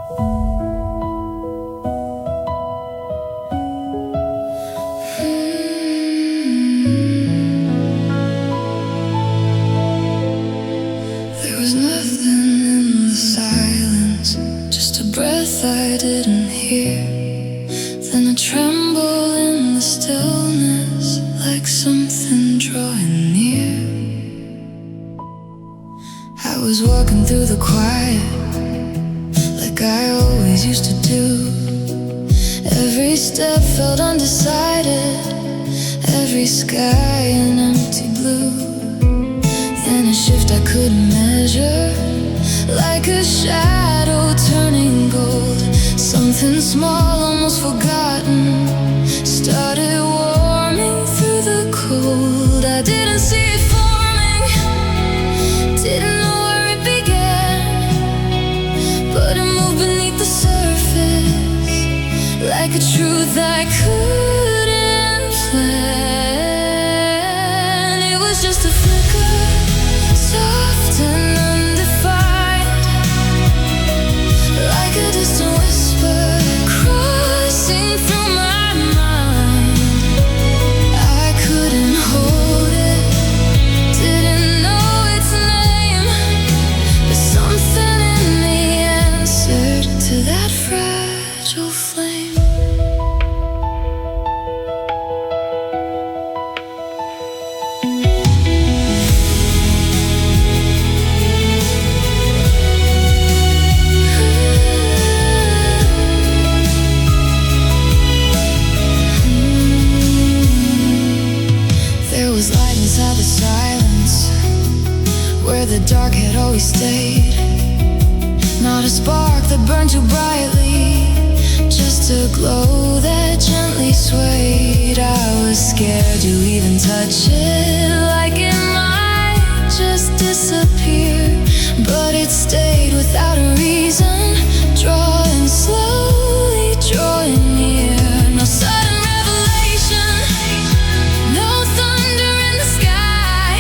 There was nothing in the silence, just a breath I didn't hear. Then a tremble in the stillness, like something drawing near. I was walking through the quiet, like I always used to do. Every step felt undecided, every sky an empty blue. Then a shift I couldn't measure, like a shadow turning gold. Something small, almost forgotten, started warming through the cold. I didn't see it forming, didn't know where it began, but it moved beneath the surface, like a truth I couldn't plan. It was just a flicker, soft and undefined, like a distant whisper crossing through my mind. I couldn't hold it, didn't know its name, but something in me answered to that fragile flame. There was light inside the silence, where the dark had always stayed. Not a spark that burned too brightly, just a glow that gently swayed. I was scared to even touch it, like it might just disappear, but it stayed without a reason, drawing slowly, drawing near. No sudden revelation, no thunder in the sky,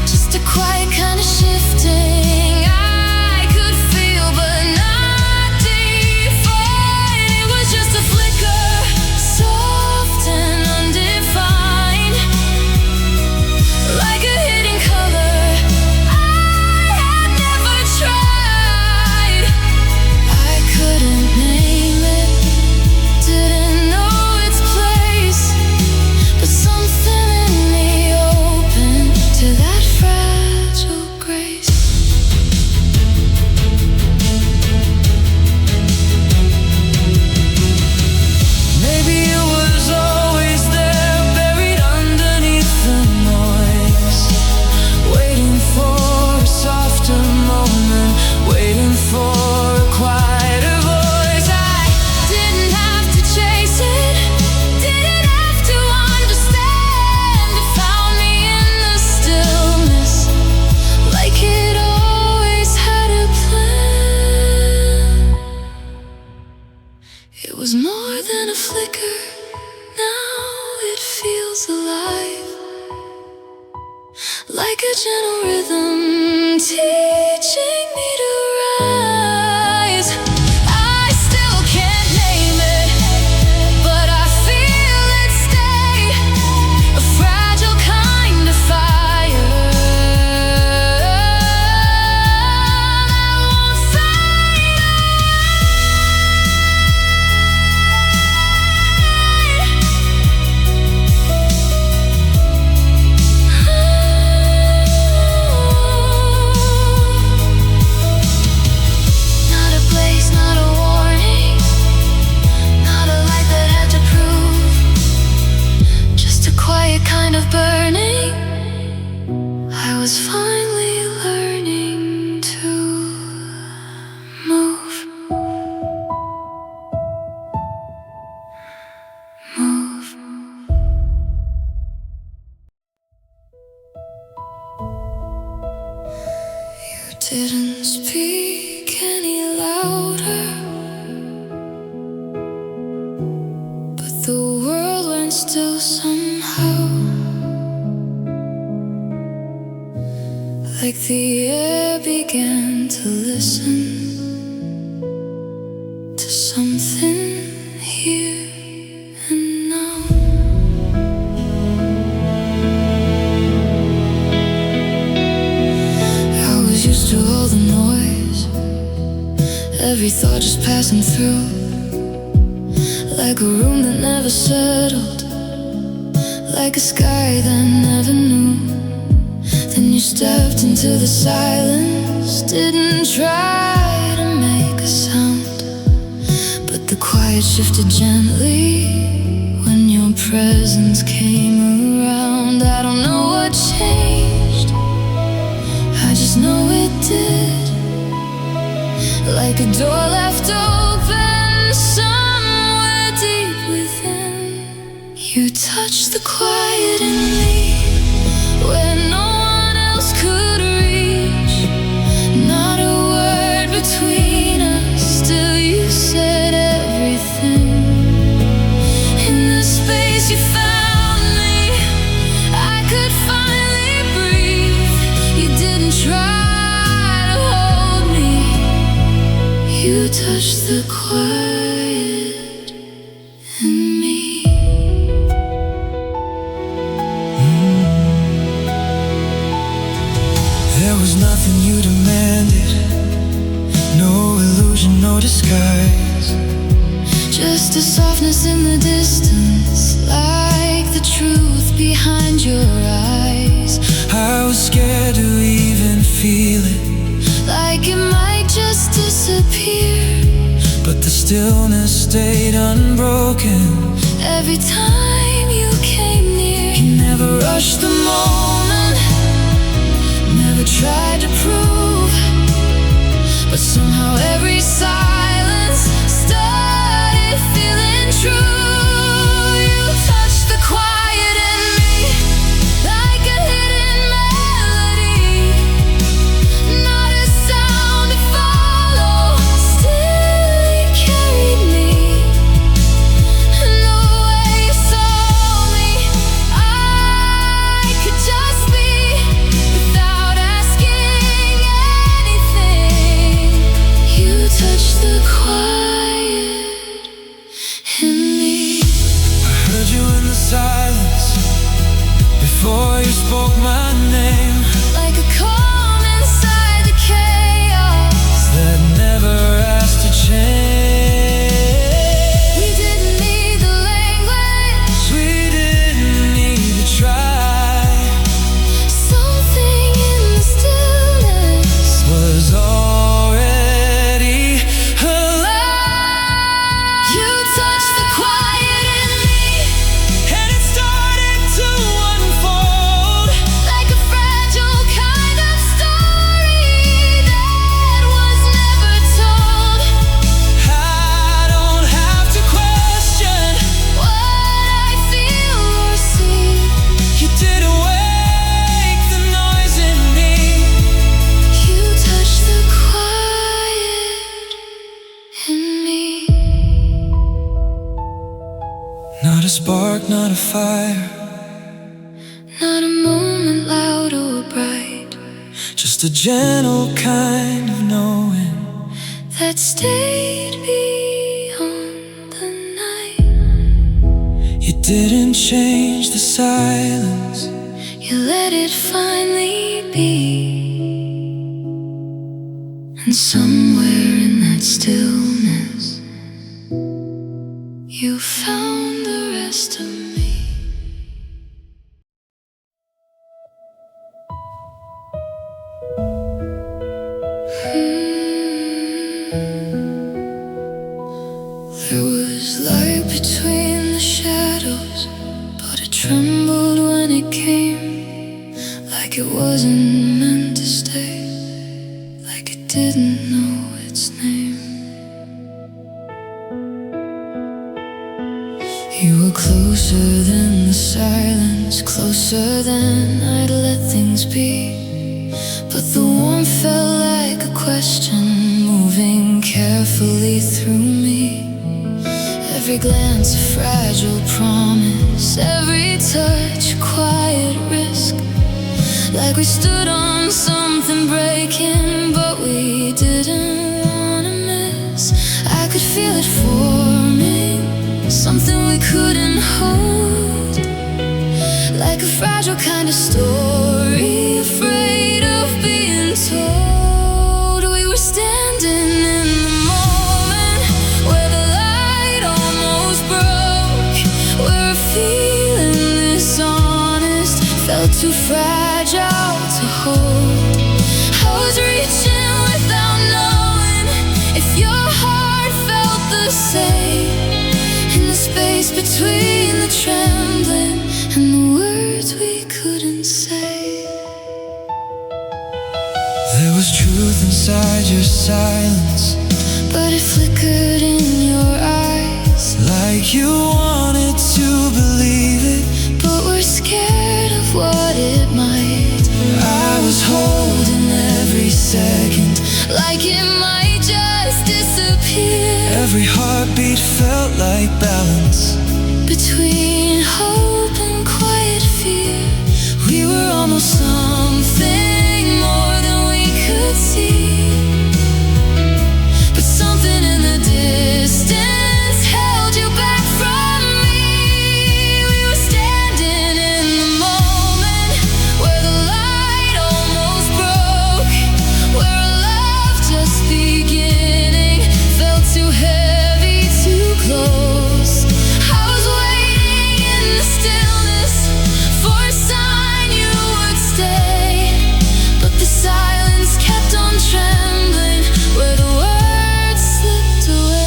just a quiet kind of shifting I could feel but not define. It was just a flicker, soft and undefined, like a hidden color I had never tried. I couldn't name it, didn't know its place, but something in me opened to that fragile grace. Maybe it was always there, buried underneath the noise, waiting for a softer moment, waiting for a quieter voice. I didn't have to chase it, didn't have to understand. It found me in the stillness, like it always had a plan. It was more than a flicker, now it feels alive, like a gentle rhythm teaching me to rise. I still can't name it, but I feel it stay, a fragile kind of fire that won't fade Not a place, not a warning, not a light that had to prove, just a quiet kind of burning. I was finally learning to move, move. You didn't speak any louder, but the world went still somehow, like the air began to listen. every thought just passing through, like a room that never settled, like a sky that never knew. Then you stepped into the silence, didn't try to make a sound, but the quiet shifted gently when your presence came around. I don't know what changed, I just know it did. Like a door left open somewhere deep within, you touched the quiet in me where no one else could reach. Not a word between us, still you said everything. In the space you found me, I could finally breathe. You didn't try, you touched the quiet in me. There was nothing you demanded, no illusion, no disguise, just a softness in the distance, like the truth behind your eyes. I was scared to even feel it, like it might just disappear, but the stillness stayed unbroken every time you came near. You never rushed the moment, never tried to prove, but somehow every silence started feeling true. You touched the quiet in me like a hidden melody, not a sound to follow, still you carried me. And the way you saw me, I could just be without asking anything. You touched the quiet in me. I heard you in the silence before you spoke my name, Like a calm inside the chaos that never asked to change. we didn't need the language, We didn't need to try, something in the stillness was already alive. you touched the quiet in me, And it started to unfold like a fragile kind of story that was never told. I don't have to question, What I feel or see, you didn't wake the noise in me. you touched the quiet in me. Not a spark, not a fire, Not a moment loud or bright, just a gentle kind of knowing. that stayed beyond the night. You didn't change the silence, You let it finally be, and somewhere in that stillness, you found the rest of me. There was light between the shadows, but it trembled when it came, like it wasn't meant to stay, like it didn't know its name. You were closer than the silence, closer than I'd let things be, but the warmth felt like a question moving carefully through me. Every glance a fragile promise, every touch a quiet risk, like we stood on something breaking, but we didn't wanna miss. I could feel it forming, something we couldn't hold, like a fragile kind of story, afraid of being told. We were standing in the moment, noticed silence, but it flickered in your eyes, like you wanted to believe it, but we're scared of what it might. I was holding every second, like it might just disappear. every heartbeat felt like balance. Between hope and quiet fear, we were almost something more than we could see. But something in the distance held you back from me. We were standing in the moment where the light almost broke, where a love just beginning felt too heavy to close. I was waiting in the stillness for a sign you would stay, but the silence kept on trembling where the words slipped away.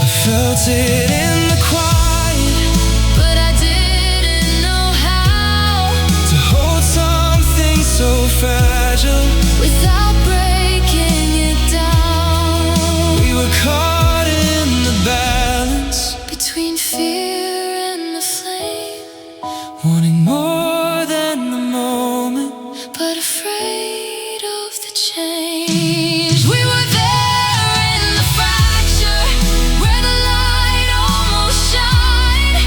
I felt it in the quiet, But I didn't know how, to hold something so fragile. without breaking it down. We were caught in the balance, Between fear and the flame, wanting more than the moment. but afraid of the change. We were there in the fracture, where the light almost shined,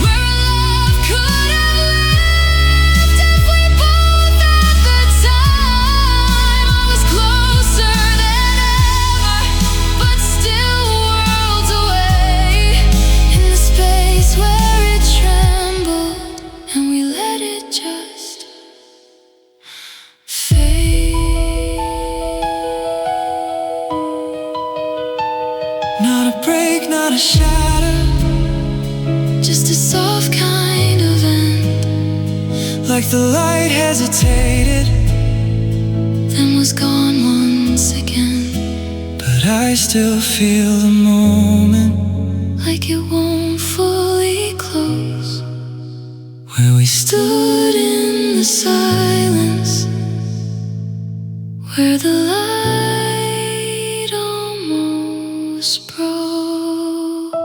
where a love could have lived if we both had the time. I was closer than ever, but still worlds away, in the space where it trembled, and we let it just fade. Not a break, not a shatter, Just a soft kind of end, like the light hesitated, then was gone once again. but I still feel the moment Like it won't fully close, where we stood in the silence, where the light almost broke.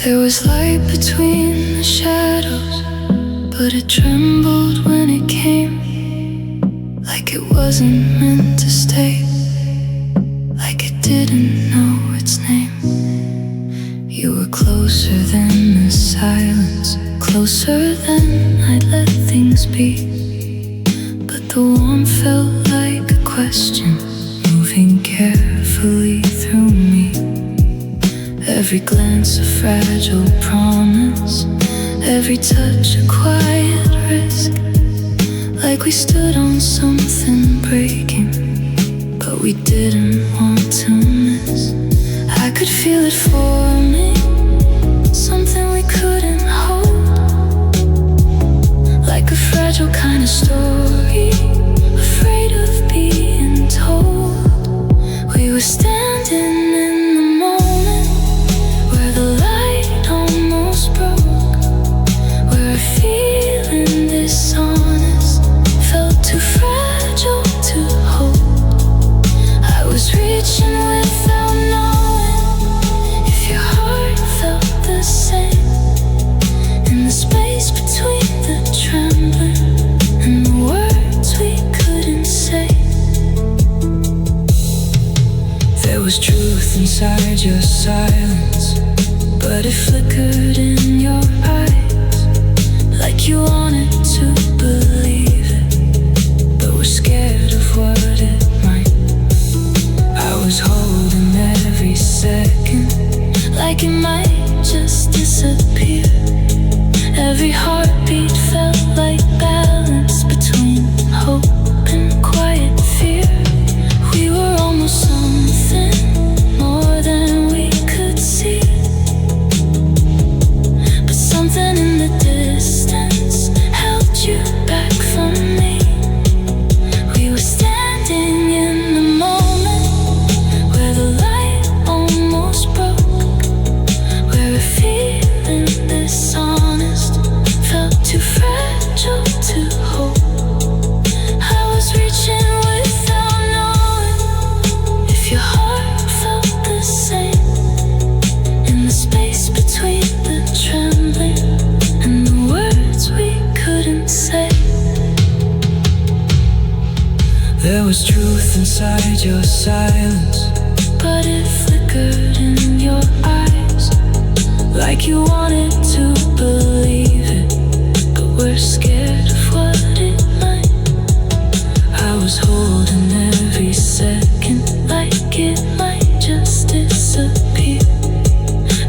There was light between the shadows, but it trembled when it came, like it wasn't meant to stay, like it didn't know its name. You were closer than the silence, closer than I'd let things be, but the warmth felt like a question, moving carefully through me. Every glance a fragile promise, every touch a quiet risk, like we stood on something breaking, but we didn't want to miss. I could feel it forming, something we couldn't hold, like a fragile kind of story, afraid of being told. We were standing in the moment where the light almost broke, where a feeling dishonest felt too fragile to hold. I was reaching without knowing if your heart felt the same, in the space between the trembling and the words we couldn't say. There was truth inside your silence, but it flickered in your eyes, like you wanted to believe it, but were scared of what it might. I was holding every second, like it might just disappear. Every heartbeat felt like balance between hope and quiet fear. We were almost something more than we could see, but something in the distance held you back There was truth inside your silence, but it flickered in your eyes, like you wanted to believe it, but were scared of what it might. I was holding every second like it might just disappear.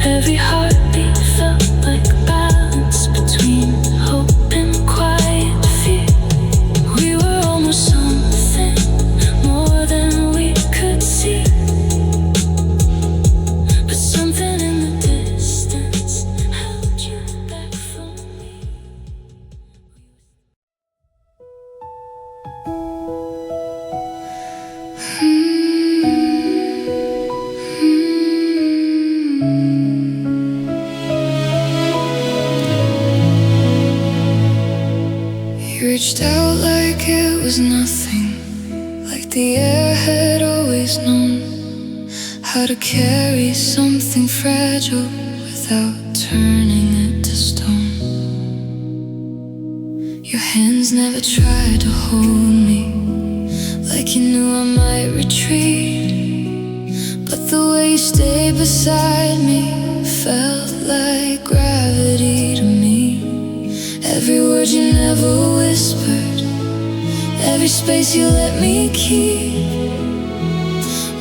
Every heartbeat felt like balance between hope and quiet fear. We were almost something more than we could see, but something in the distance held you back from me. You reached out like it was nothing, like the air had always known how to carry something fragile without turning it to stone. Your hands never tried to hold me, like you knew I might retreat, but the way you stayed beside me felt like gravity to me. Every word you never whispered, every space you let me keep,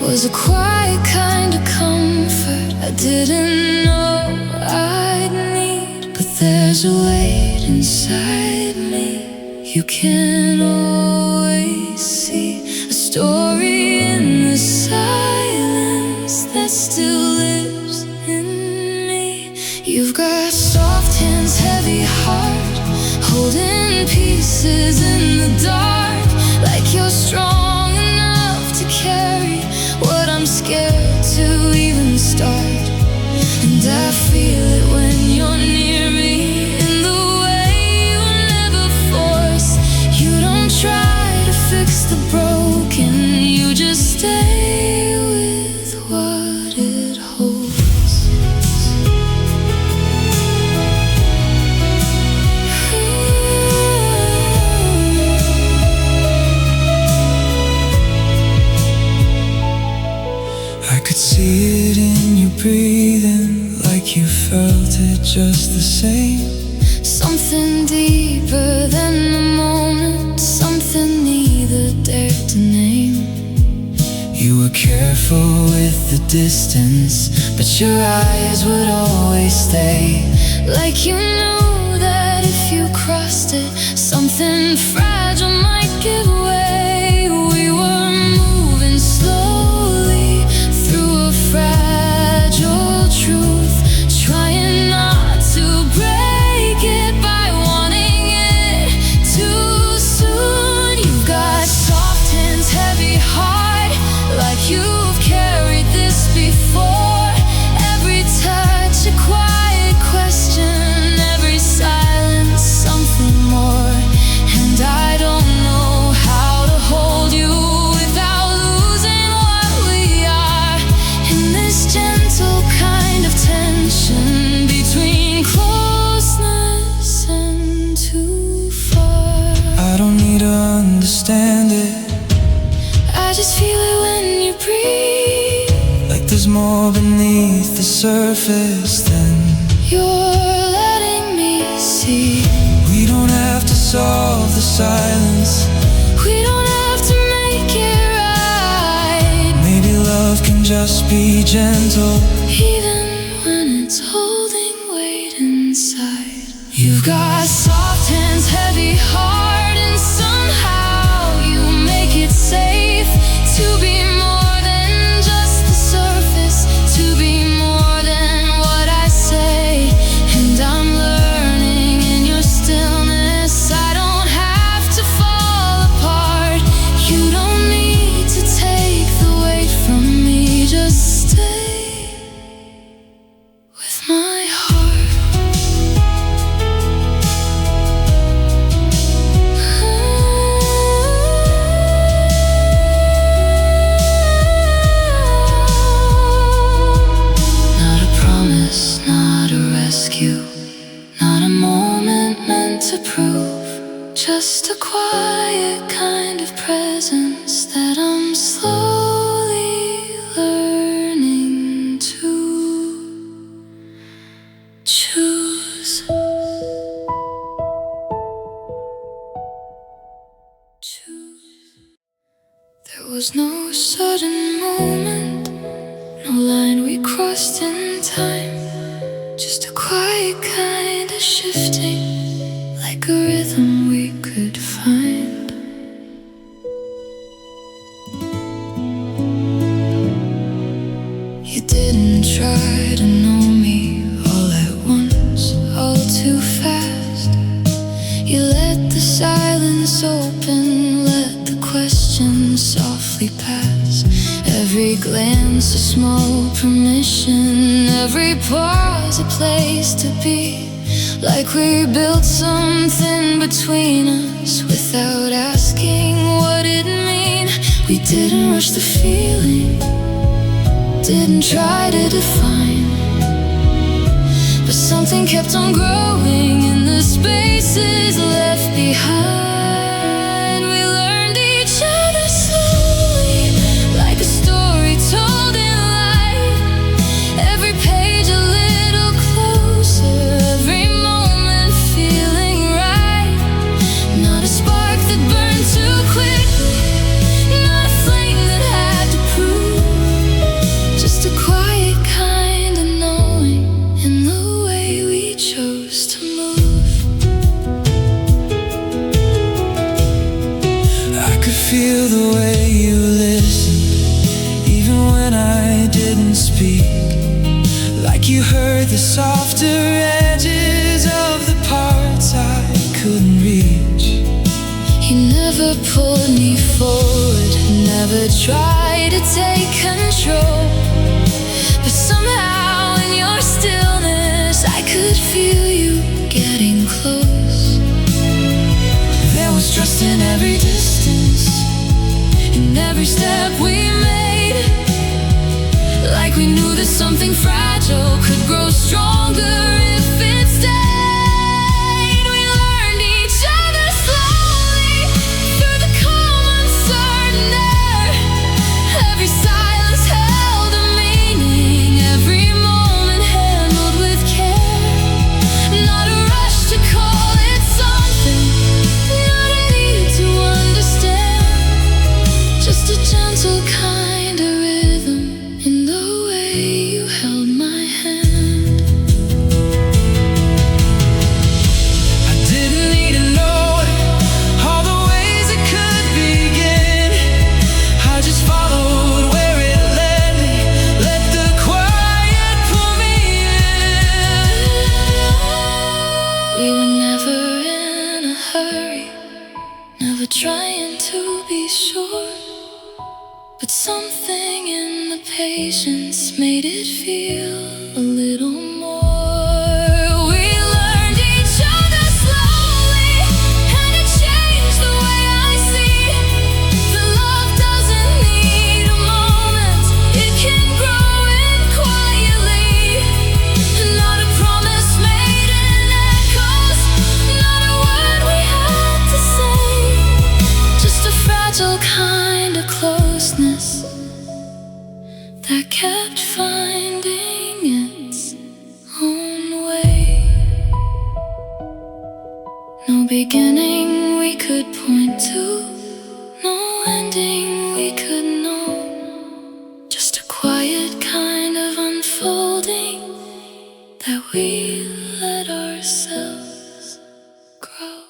was a quiet kind of comfort I didn't know I'd need. But there's a weight inside me you can't always see, a story in the silence that still lives in me. You've got soft hands, heavy heart, holding pieces in the dark, like you're strong enough to carry what I'm scared to even start. And I feel it when you're near me, in the way you never force. You don't try to fix the broken, you just stay with what it holds. I could see it in your breathing, like you felt it just the same. Something deeper than the moment, something neither dared to name. You were careful with the distance, but your eyes would always stay, like you knew that if you crossed it, something fragile might give way. We were moving slowly through a fragile truth, trying not to break it by wanting it too soon. You've got soft hands, heavy heart, like you've carried this before. Every touch a quiet question, every silence something more. And I don't know how to hold you without losing what we are, in this gentle kind of tension between closeness and too far. I don't need to understand it, I just feel it when you breathe, like there's more beneath the surface than you're letting me see. we don't have to solve the silence, We don't have to make it right, maybe love can just be gentle. even when it's holding weight inside. You've got soft hands, heavy heart, and somehow you make it safe to be more than just the surface, to be more than what I say. And I'm learning in your stillness, I don't have to fall apart. You don't need to take the weight from me, just stay with my heart. Not a promise, not a rescue, not a moment meant to prove, just a quiet kind of presence There was no sudden moment, no line we crossed in time, just a quiet kind of shifting, like a rhythm we could find. You didn't try to know me all at once, all too fast. You let the silence open, let the questions softly pass. Every glance a small permission, every pause a place to be. Like we built something between us without asking what it mean. We didn't rush the feeling, didn't try to define, but something kept on growing in the spaces left behind. We learned each other slowly, like a story told in light. Every page a little closer, every moment feeling right. Not a spark that burned too quickly, not a flame that had to prove, just a quiet kind of knowing in the way we chose to move. I could feel the way you listened, even when I didn't speak. Like you heard the softer edges of the parts I couldn't reach. You never pulled me forward, never tried to take control, but somehow in your stillness I could feel you getting close. There was trust in every distance, In every step we made, like we knew that something fragile could grow stronger if it stayed. We learned each other slowly through the calm uncertain air. Every silence held a meaning, every moment handled with care. Not a rush to call it something, not a need to understand, just a gentle kind of rhythm in the way you held my hand. I didn't need to know all the ways it could begin. I just followed where it led me, let the quiet pull me in. We were never in a hurry, never trying to be sure, but something in the patience made it feel a little more. We learned each other slowly, and it changed the way I see that love doesn't need a moment, it can grow in quietly. Not a promise made in echoes, not a word we had to say, just a fragile kind of closeness that kept finding its own way. No beginning we could point to, no ending we could know, just a quiet kind of unfolding that we let ourselves grow.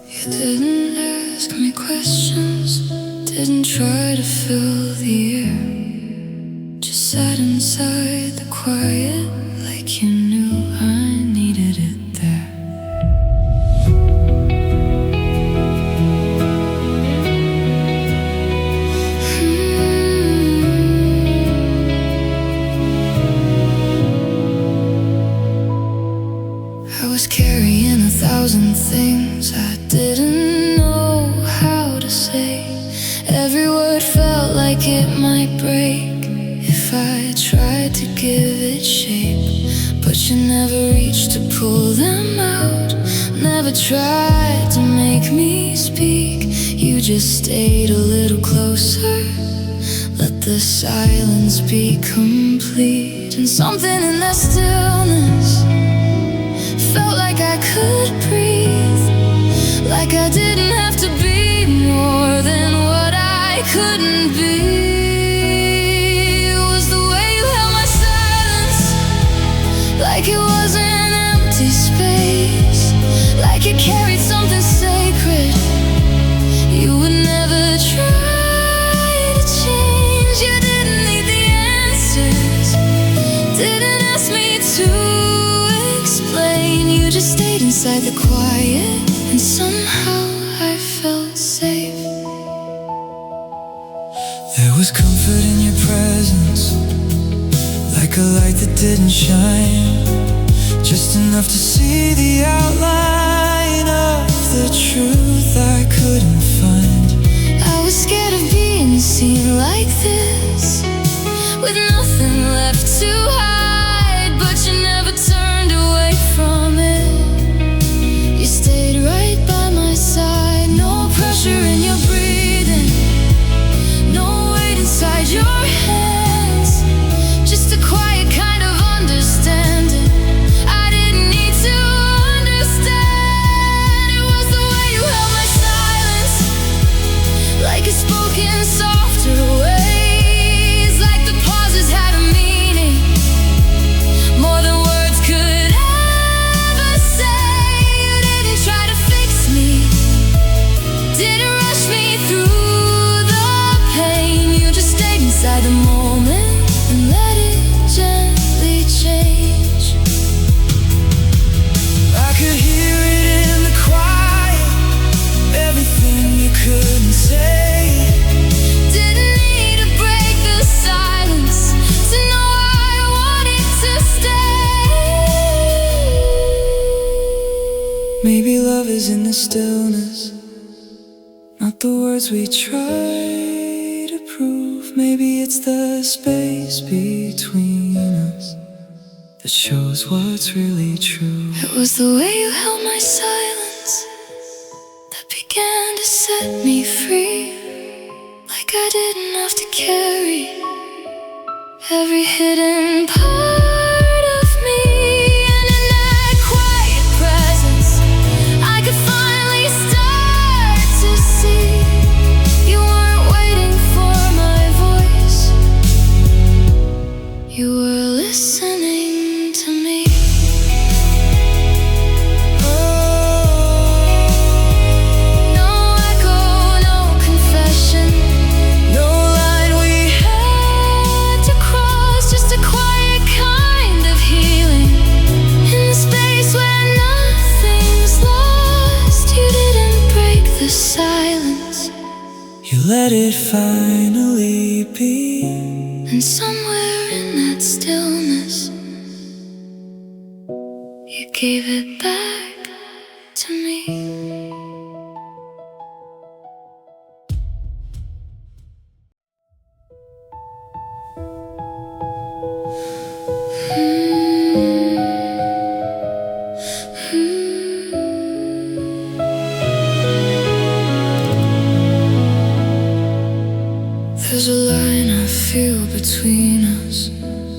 You didn't ask me questions, didn't try to fill the air, just sat inside the quiet like you knew I needed it there. I was carrying 1,000 things I didn't know how to say. Every word felt like it might break if I tried to give it shape. But you never reached to pull them out, never tried to make me speak. You just stayed a little closer, let the silence be complete. And something in that stillness was an empty space, like you carried something sacred. You would never try to change. You didn't need the answers, didn't ask me to explain. You just stayed inside the quiet, and somehow I felt safe. There was comfort in your presence, like a light that didn't shine, just enough to see the outline of the truth I couldn't find. I was scared of being seen like this, with nothing left to hide, but you never turned away from it. You stayed right by my side. No pressure in your breathing, no weight inside your hands, just a quiet kind of understanding. I didn't need to understand. It was the way you held my silence, like you spoke in softer ways, like the pauses had a meaning, more than words could ever say. You didn't try to fix me, didn't rush me through the pain. You just stayed inside the moment and let it gently change. I could hear it in the quiet, everything you couldn't say. Didn't need to break the silence to know I wanted to stay. Maybe love is in the stillness, not the words we try to prove. Maybe it's the space between us that shows what's really true. It was the way you held my silence that began to set me free, like I didn't have to carry every hidden part of me. And in that quiet presence, I could finally start to see you weren't waiting for my voice, you were listening to me. No echo, no confession, No line we had to cross, just a quiet kind of healing. In the space where nothing's lost, you didn't break the silence. You let it finally be. And somewhere in that stillness, you gave it back to me. There's a line I feel between us,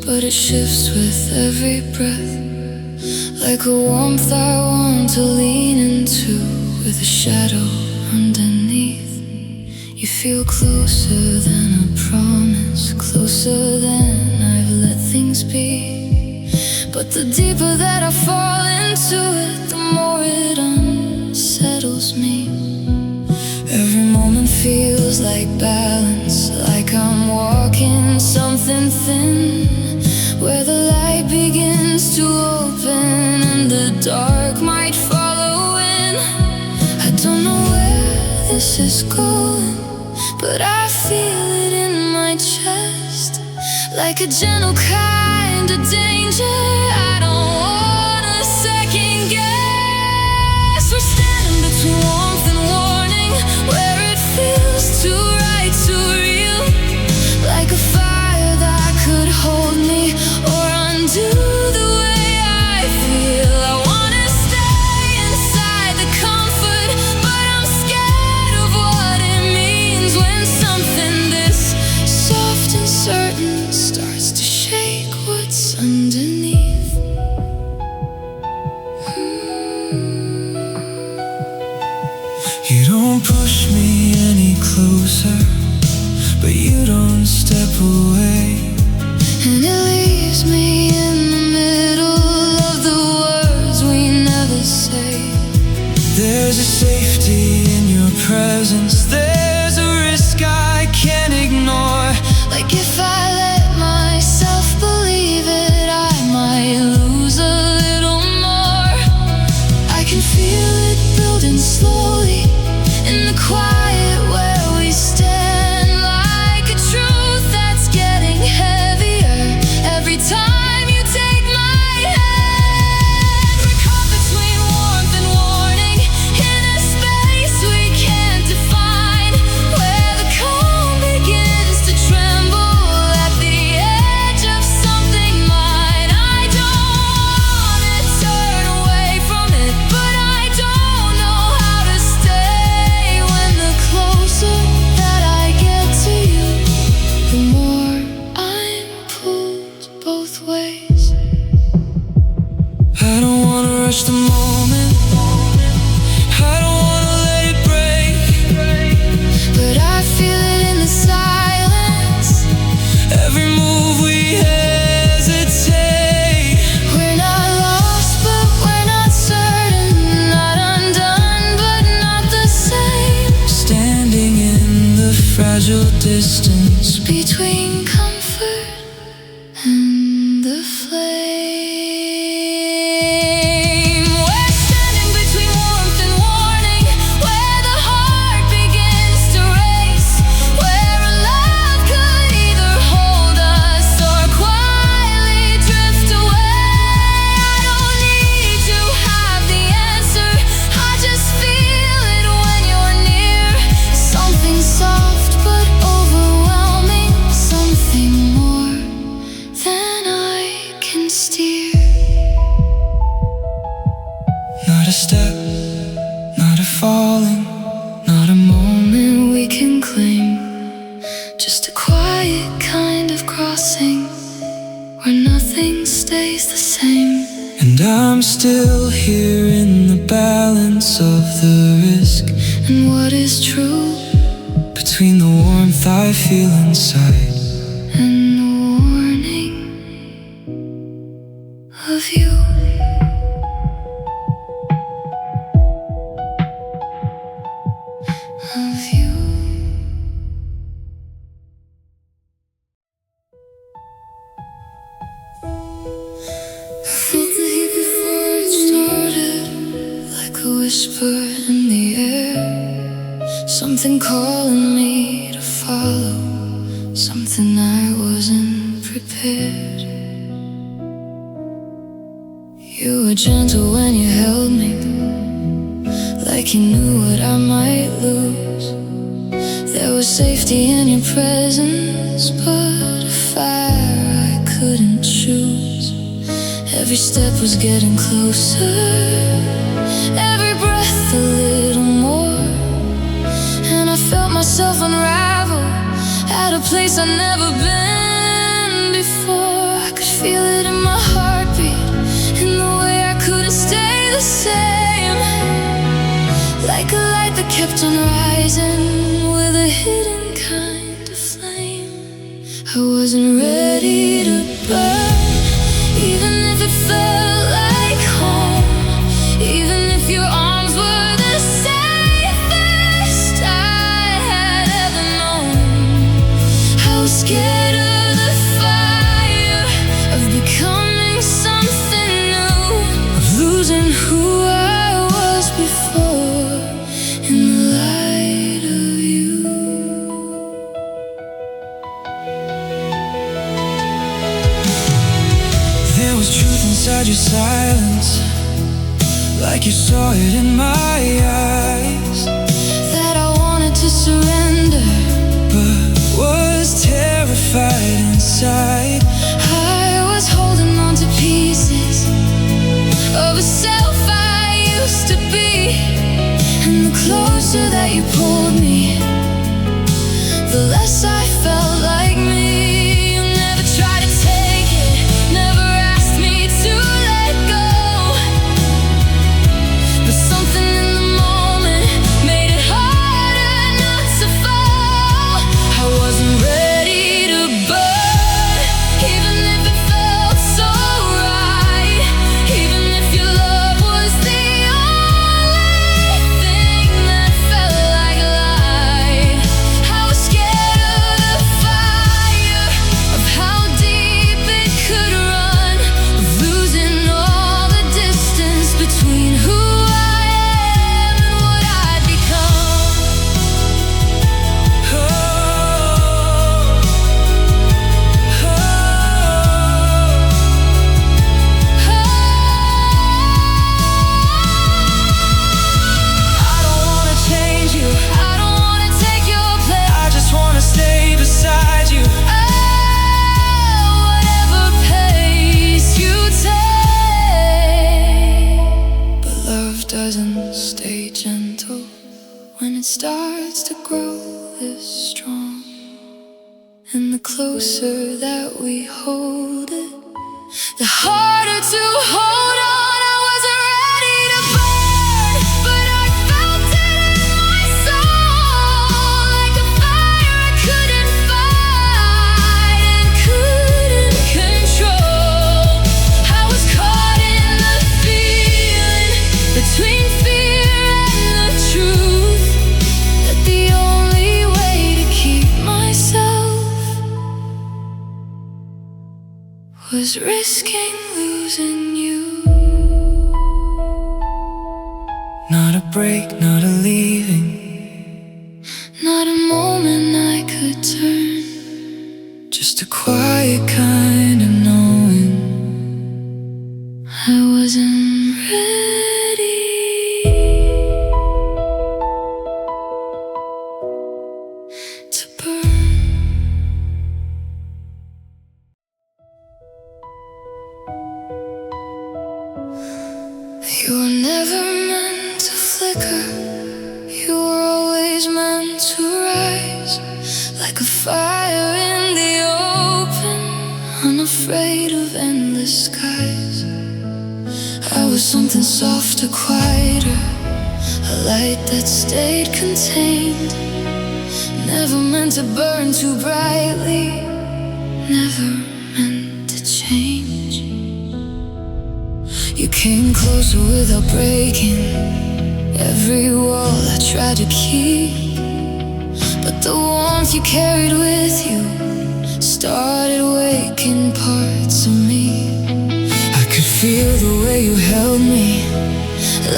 but it shifts with every breath, like a warmth I want to lean into, with a shadow underneath. You feel closer than a promise, closer than I've let things be. But the deeper that I fall into it, the more it unsettles me. Every moment feels like balance, like I'm walking something thin, where the light begins to open and the dark might follow in. I don't know where this is going, but I feel it in my chest, like a gentle kind of danger. I don't wanna second guess. We're standing between warmth and warning, where it feels too right, too real, like a fire that could hold me or undo the way I feel. I wanna stay inside the comfort, but I'm scared of what it means when something this soft and certain starts to shake what's underneath. presence. There's a risk I can't ignore. Like if I let myself believe it, I might lose a little more. I can feel it building slowly in the quiet where we stand, like a truth that's getting heavier every time you take my hand. We're caught between warmth and warning in a space we can't define, where the calm begins to tremble at the edge of something mine. I don't wanna turn away from it, but I don't know how to stay. When the closer that I get to you, the more I'm pulled both ways. I don't wanna rush the moment, I don't wanna let it break, But I feel it in the silence. every move we hesitate. We're not lost, but we're not certain. Not undone, but not the same. Standing in the fragile distance Between comfort and the flame. We're standing between warmth and warning, where the heart begins to race, where a love could either hold us or quietly drift away. I don't need to have the answer, I just feel it when you're near. Something soft but overwhelming, something more than I can steer. Not a step, not a falling, Not a moment we can claim, just a quiet kind of crossing where nothing stays the same. and I'm still here in the balance of the risk, And what is true between the warmth I feel inside and the warning of you. Of you. Felt the heat before it started, like a whisper in the air. Something calling me to follow, something I wasn't prepared. You were gentle when you held me, like you knew what I might lose. There was safety in your presence, but a fire I couldn't choose. Every step was getting closer, every breath a little more, and I felt myself unravel at a place I'd never been before. I could feel it in my heartbeat, in the way I couldn't stay the same, like a light that kept on rising with a hidden kind of flame. I wasn't ready to burn, even if it felt like home, even if your arms were the safest I had ever known. I was scared of the fire, of becoming something new, of losing who I was before in the light of you. There was truth inside your silence, like you saw it in my eyes, That I wanted to surrender, but was terrified inside. I was holding on to pieces of a self I used to be, and the closer that you pulled me, the less I felt like me. You never tried to take it, never asked me to let go, but something in the moment made it harder not to fall. I wasn't ready to burn, starts to grow this strong. And the closer that we hold it, the harder to hold on. I wasn't ready to burn, but I felt it in my soul, like a fire I couldn't fight and couldn't control. I was caught in the feeling, between fear and the truth, that the only way to keep myself was risking losing you. Not a break, not a leaving, not a moment I could turn, just a quiet kind of knowing I wasn't ready to burn. You were never meant to flicker, you were always meant to rise, like a fire in the open, unafraid of endless skies. I was something softer, quieter, a light that stayed contained, never meant to burn too brightly, never meant to change. You came closer without breaking every wall I tried to keep, but the warmth you carried with you started waking parts of me. I could feel the way you held me,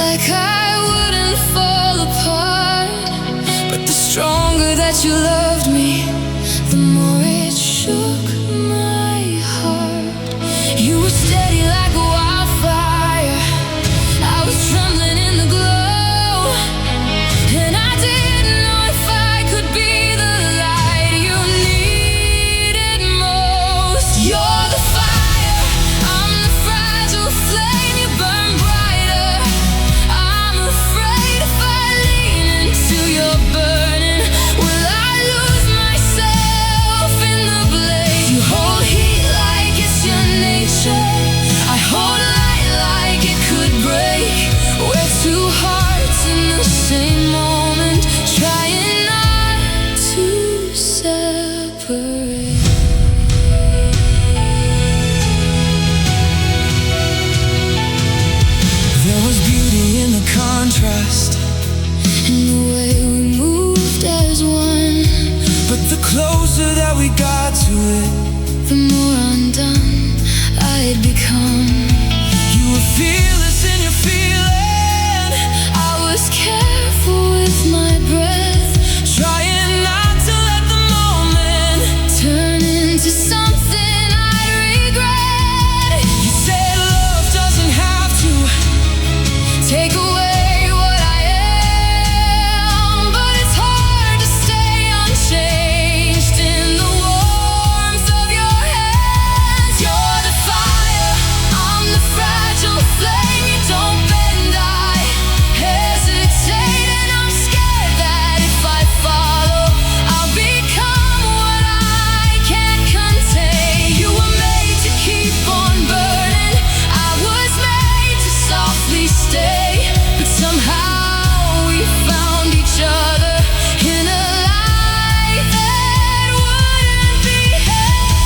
like I wouldn't fall apart, but the stronger that you loved me, the more it shook my heart. You were steady like a wildfire, I was trembling in the glow, and I didn't know if I could be the light you needed most. You're the fire, I'm the fragile flame, you burn brighter. I'm afraid if I lean into your burning, will I lose myself in the blaze? You hold heat like it's your nature, I hold light like it could break. We're two hearts in the same moment, trying not to separate. there was beauty in the contrast, In the way we moved as one, but the closer that we got to it, the more undone I'd become. you were fearless in your feeling, I was careful with my breath, trying not to let the moment turn into something I'd regret. you said love doesn't have to Take away what I am, but it's hard to stay unchanged in the warmth of your hands. You're the fire, I'm the fragile flame, you don't bend, I hesitate, and I'm scared that if I follow, I'll become what I can't contain. You were made to keep on burning, I was made to softly stay, but somehow we found each other in a light that wouldn't behave.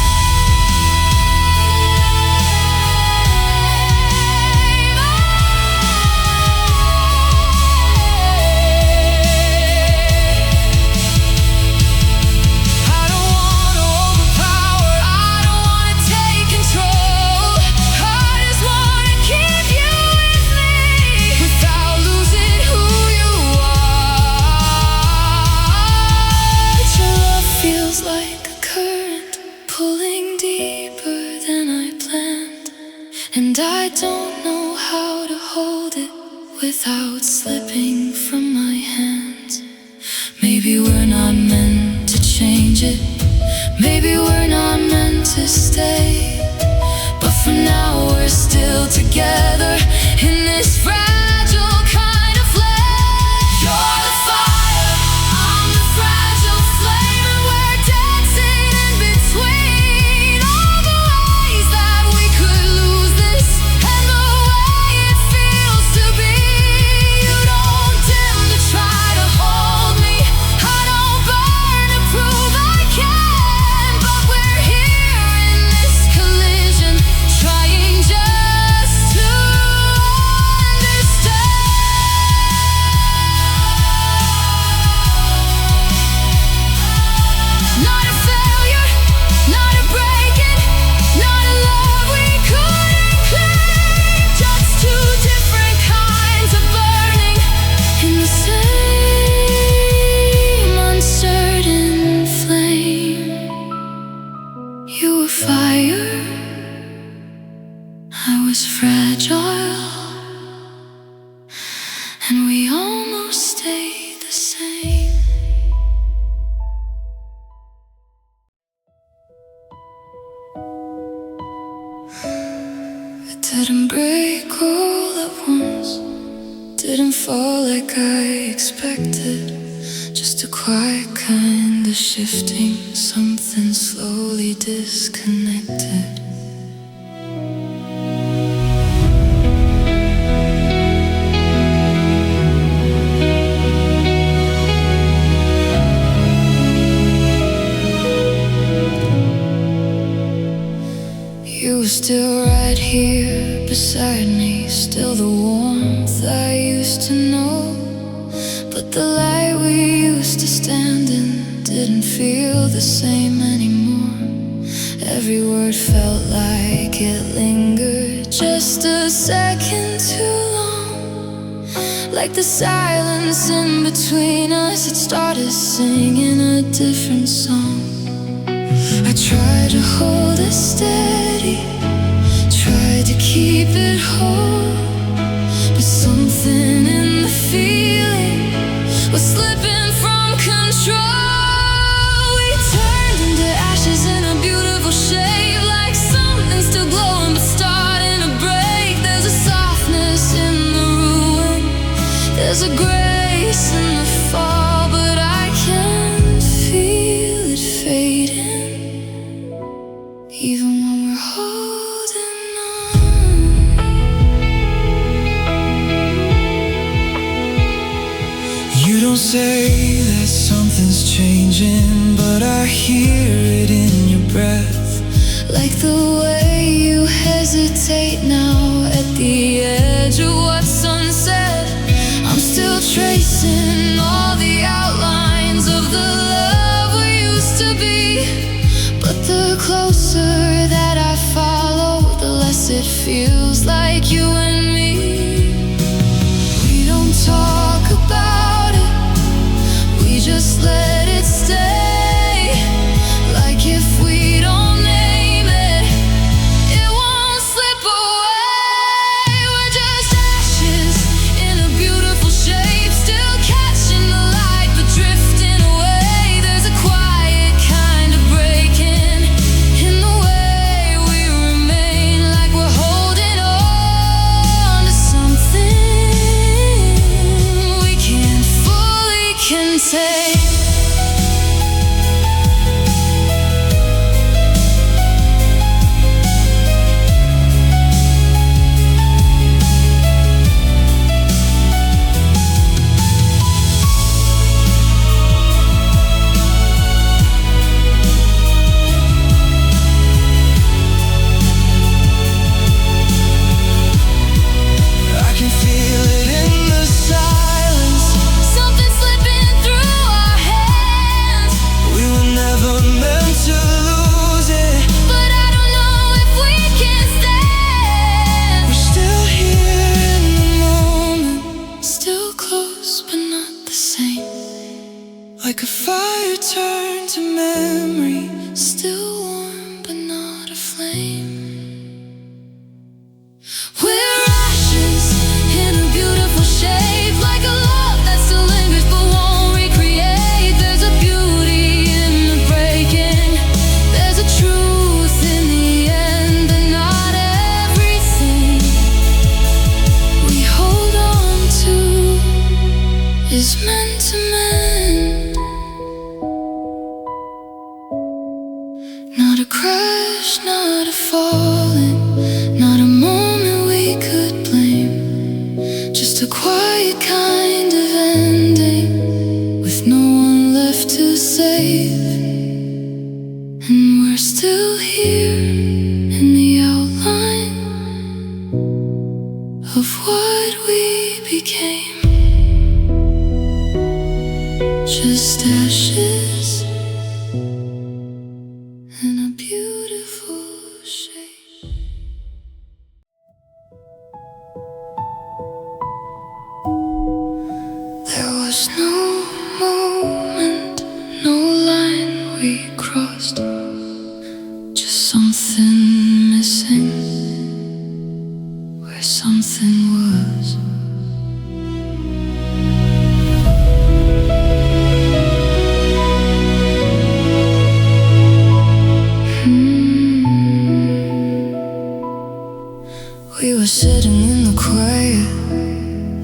I don't wanna overpower, I don't wanna take control, I just wanna keep you with me, without losing who you are. But your love feels like a current, pulling deeper than I planned, and I don't know how to hold it without slipping from my hands. Maybe we're not meant to change it, maybe we're not meant to stay, but for now we're still together in this fragile kind of flame. You're the fire, didn't fall like I expected. Just a quiet kind of shifting, something slowly disconnected. You were still right here beside me, still the warmth I used to know. But the light we used to stand in didn't feel the same anymore. Every word felt like it lingered just a second too long. Like the silence in between us had started singing a different song. I tried to hold it steady, tried to keep it whole, but something in the feeling was slipping from control. We turned into ashes in a beautiful shape, like something still glowing but starting to break. There's a softness in the ruin, there's a grace in the fall, but I can feel it fading, even when we're holding on. You don't say that something's changing, but I hear it in your breath. Like the way you hesitate now at the edge of what's unsaid. I'm still tracing all the outlines of the love we used to be, but the closer that I follow, the less it feels like you and me. We don't talk about it, we just let it stay. Like if we don't name it, it won't slip away. We're just ashes in a beautiful shape, still catching the light but drifting away. There's a quiet kind of breaking in the way we remain, like we're holding on to something we can't fully contain. I can feel it in the silence. Something slipping through our hands, We were never meant to lose it. but I don't know if we can stand. We're still here in the moment, Still close but not the same. like a fire turned to memory. Still warm but not a flame. We're ashes in a beautiful shape, like a love that still lingers but won't recreate. There's a beauty in the breaking, there's a truth in the end, but not everything we hold on to is meant to mend. Not a crash, not a falling, not a moment we could blame. Just a quiet kind of ending, with no one left to save. And we're still here in the outline of what we became. Just ashes in a beautiful shape. There was no moment, no line we crossed, just something missing where something was. We were sitting in the quiet,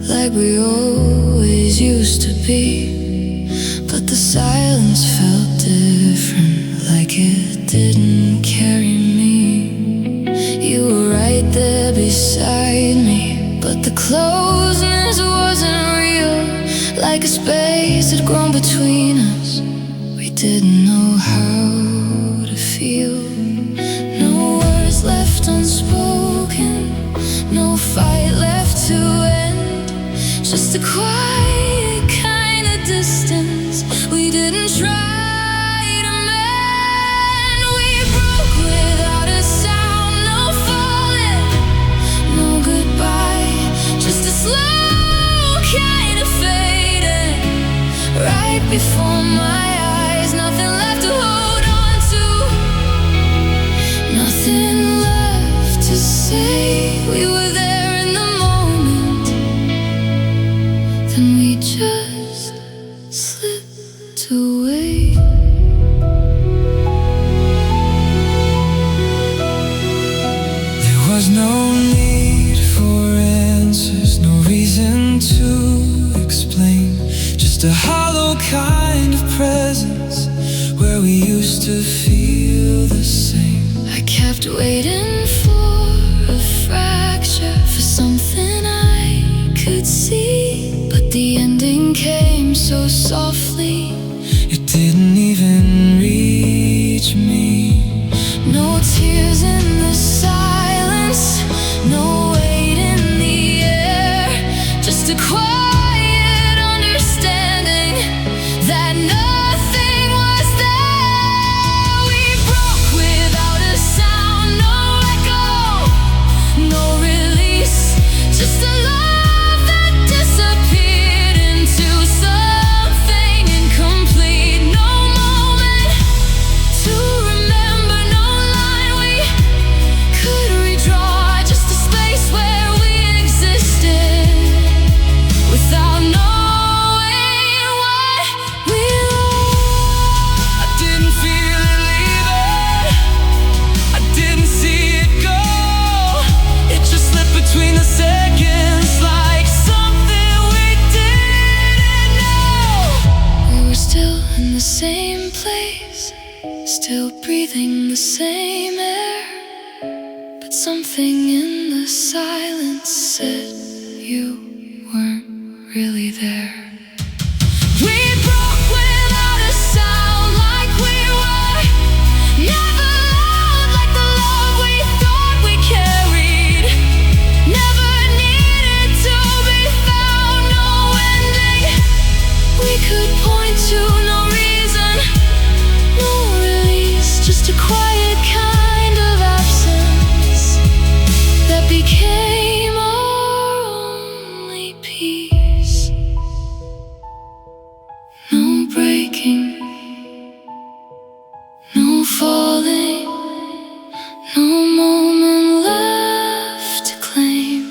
like like we always used to be. But the silence felt different, like it didn't carry me. You were right there beside me, but the closeness wasn't real. Like a space had grown between us, we didn't know how to feel. No words left unspoken, no fight left to end, just a quiet kind of distance we didn't try to mend. We broke without a sound, no falling, no goodbye, just a slow kind of fading right before my eyes. Nothing left to hold on to, nothing left to say. We were there in the moment, then we just slipped away. There was no need for answers, no reason to explain, just a hollow kind of presence where we used to feel the same. I kept waiting for a fracture, for something I could see, but the ending came so softly, It didn't even reach me. no tears in the silence, no weight in the air, just a quiet understanding that nothing was there. We broke without a sound, no echo, no release, just a love that disappeared into something incomplete. No moment to remember, no line we could redraw, just a space where we existed without knowing what we lost. I didn't feel it leaving, I didn't see it go. It just slipped between the seconds like something we didn't know. We were still in the same place, still breathing the same air, but something in the silence said you weren't really there. We broke without a sound, like we were never loved, like the love we thought we carried never needed to be found. No ending we could point to, no reason, no release, just a quiet kind of absence that became our only peace. No breaking, no falling, no moment left to claim,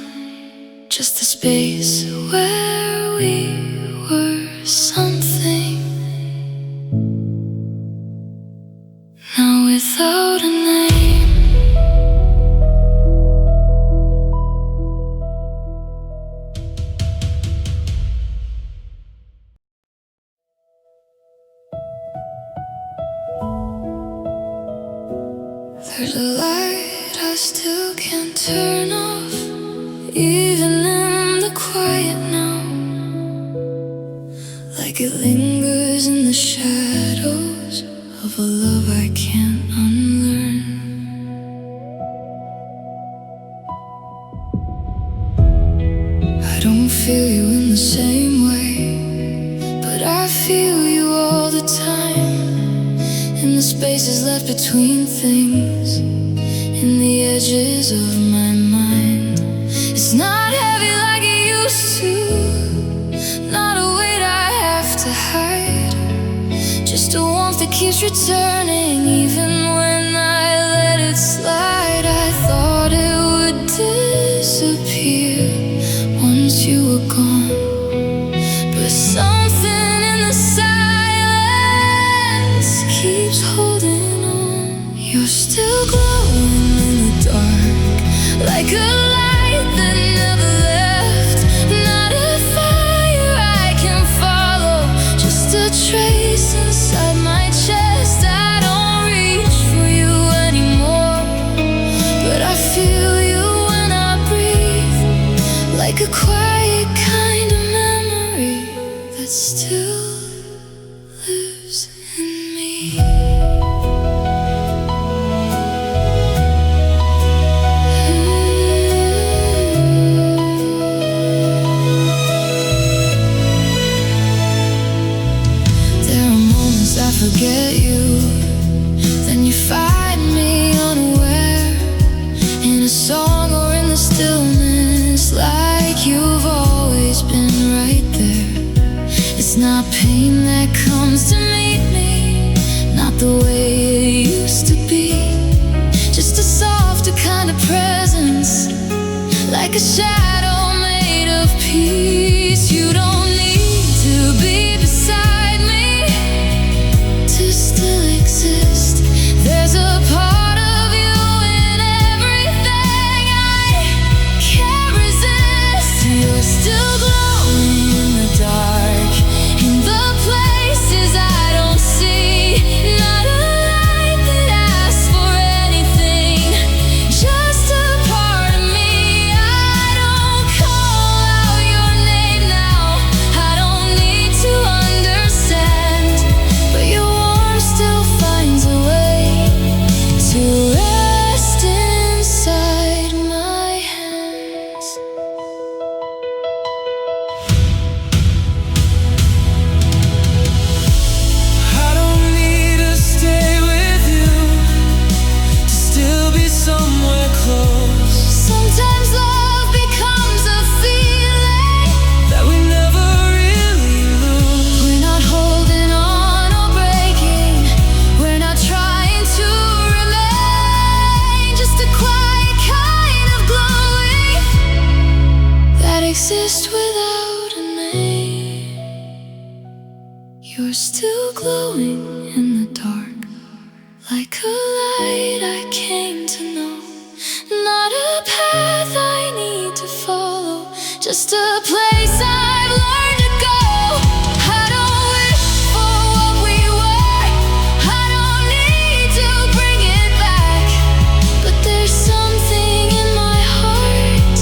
just a space where we were something, now without a name. There's a light I still can't turn off, even in the quiet now, like it lingers in the shadows of a love I can't unlearn. I don't feel you in the same way, but I feel you all the time, in the spaces left between things, in the edges of my mind. It's not heavy like it used to, not a weight I have to hide, just a warmth that keeps returning even when I let it slide. I thought it would disappear once you were gone, but something in the silence keeps holding on. You're still glowing in the dark, like a light that never left, not a quiet kind of memory that still lives in me. There are moments I forget you, then you find me unaware in a song or in the stillness, like you've always been right there. It's not pain that comes to meet me, not the way it used to be, just a softer kind of presence, like a shadow made of peace. You don't need to be beside me to still exist. There's a part of you in everything I can't resist. You're still glowing in the dark, in the places I don't see. Not a light that asks for anything, just a part of me. I don't call out your name now, I don't need to understand, but your warmth still finds a way to rest inside my hands. I don't need to stay with you to still be somewhere close, Sometimes love becomes a feeling that we never really lose. we're not holding on or breaking, we're not trying to remain, just a quiet kind of glowing that exists without a name. You're still glowing in the dark, like a light I came to know, not a path I need to follow, just a place I've learned to go. I don't wish for what we were, I don't need to bring it back, but there's something in my heart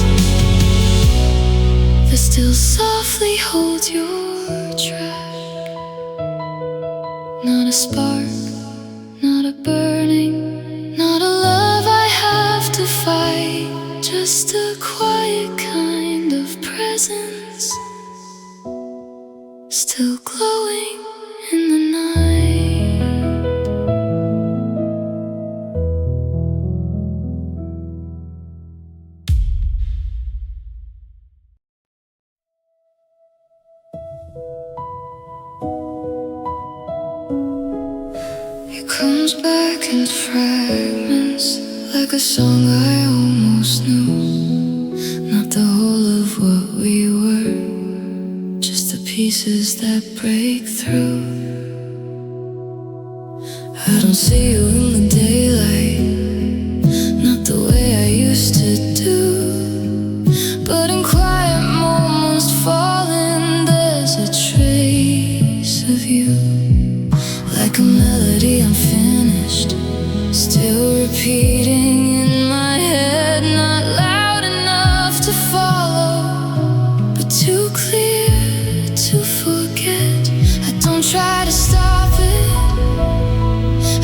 that still softly holds your track. Not a spark, not a burning, not a love I have to fight, just a quiet kind of presence, still glowing in the night. It comes back in fragments, like a song I almost knew, not the whole of what we were, just the pieces that break through. I don't see you in the daylight, not the way I used to do, but in quiet moments falling, there's a trace of you. Like a melody unfinished, still repeating in my head, not loud enough to follow, but too clear to forget. I don't try to stop it,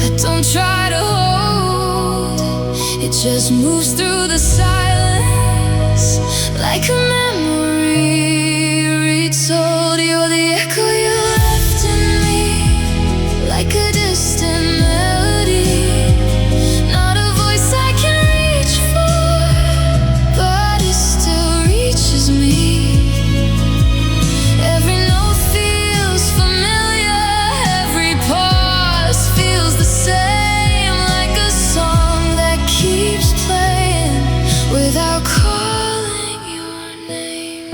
I don't try to hold, it just moves through the silence, like a memory retold. You're the echo you left in me, like a distant melody, not a voice I can reach for, but it still reaches me. Every note feels familiar, every pause feels the same, like a song that keeps playing without calling your name.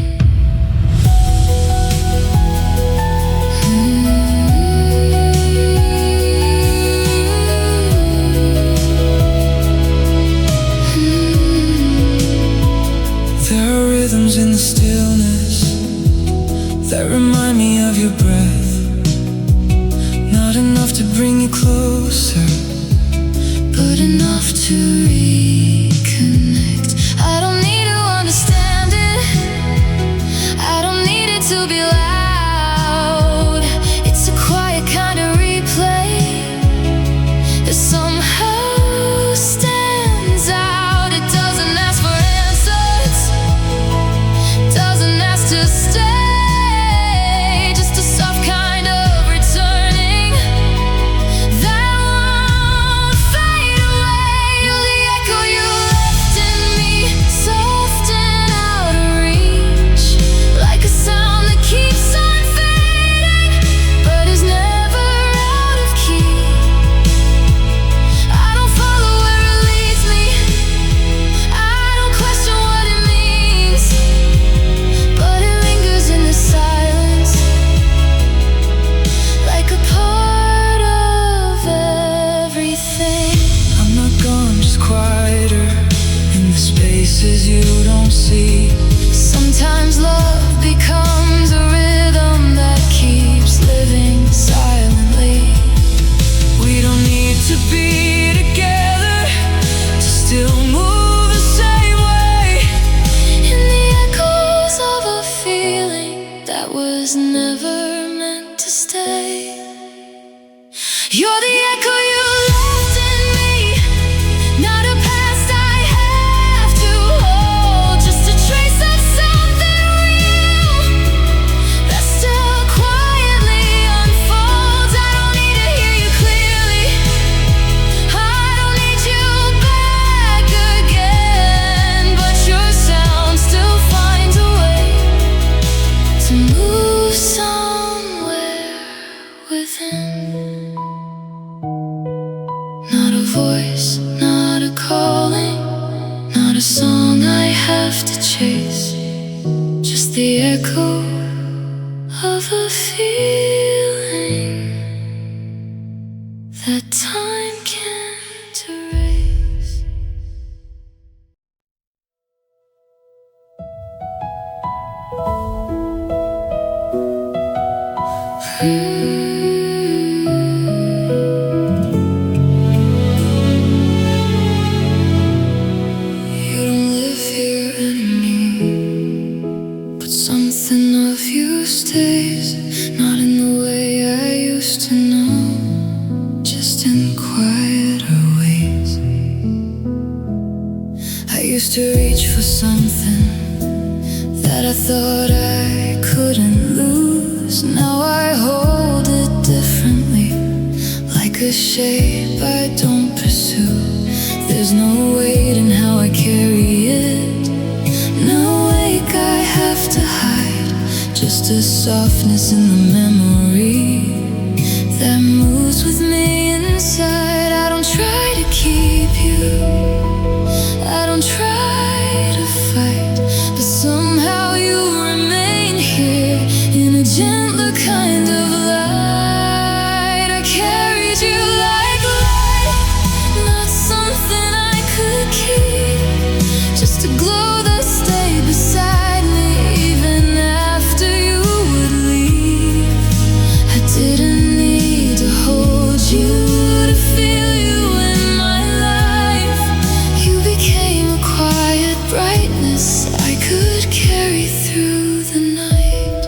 There are rhythms in the stillness that remind me of your breath, not enough to bring you closer, but enough to reconnect. I don't need to understand it, was never meant to stay. You're the echo you left in me, not a past I have to hold, just a trace of something real that still quietly unfolds. I don't need to hear you clearly, I don't need you back again, but your sound still finds a way to move somewhere within. Not a voice, not a calling, not a song I have to chase, just the echo of a feeling that time can't erase. Something of you stays, not in the way I used to know, just in quieter ways. I used to reach for something that I thought I couldn't lose. Now I hold it differently, like a shape I don't pursue. There's no weight in how I carry it, no ache I have to hide, just a softness in the memory that moves with me inside. I don't try to keep you, I don't try to fight, but somehow you remain here in a gentler kind of light. I carried you like light, not something I could keep, just a glow that stayed beside me even after you would leave. I didn't need to hold you to feel you in my life. You became a quiet brightness I could carry through the night.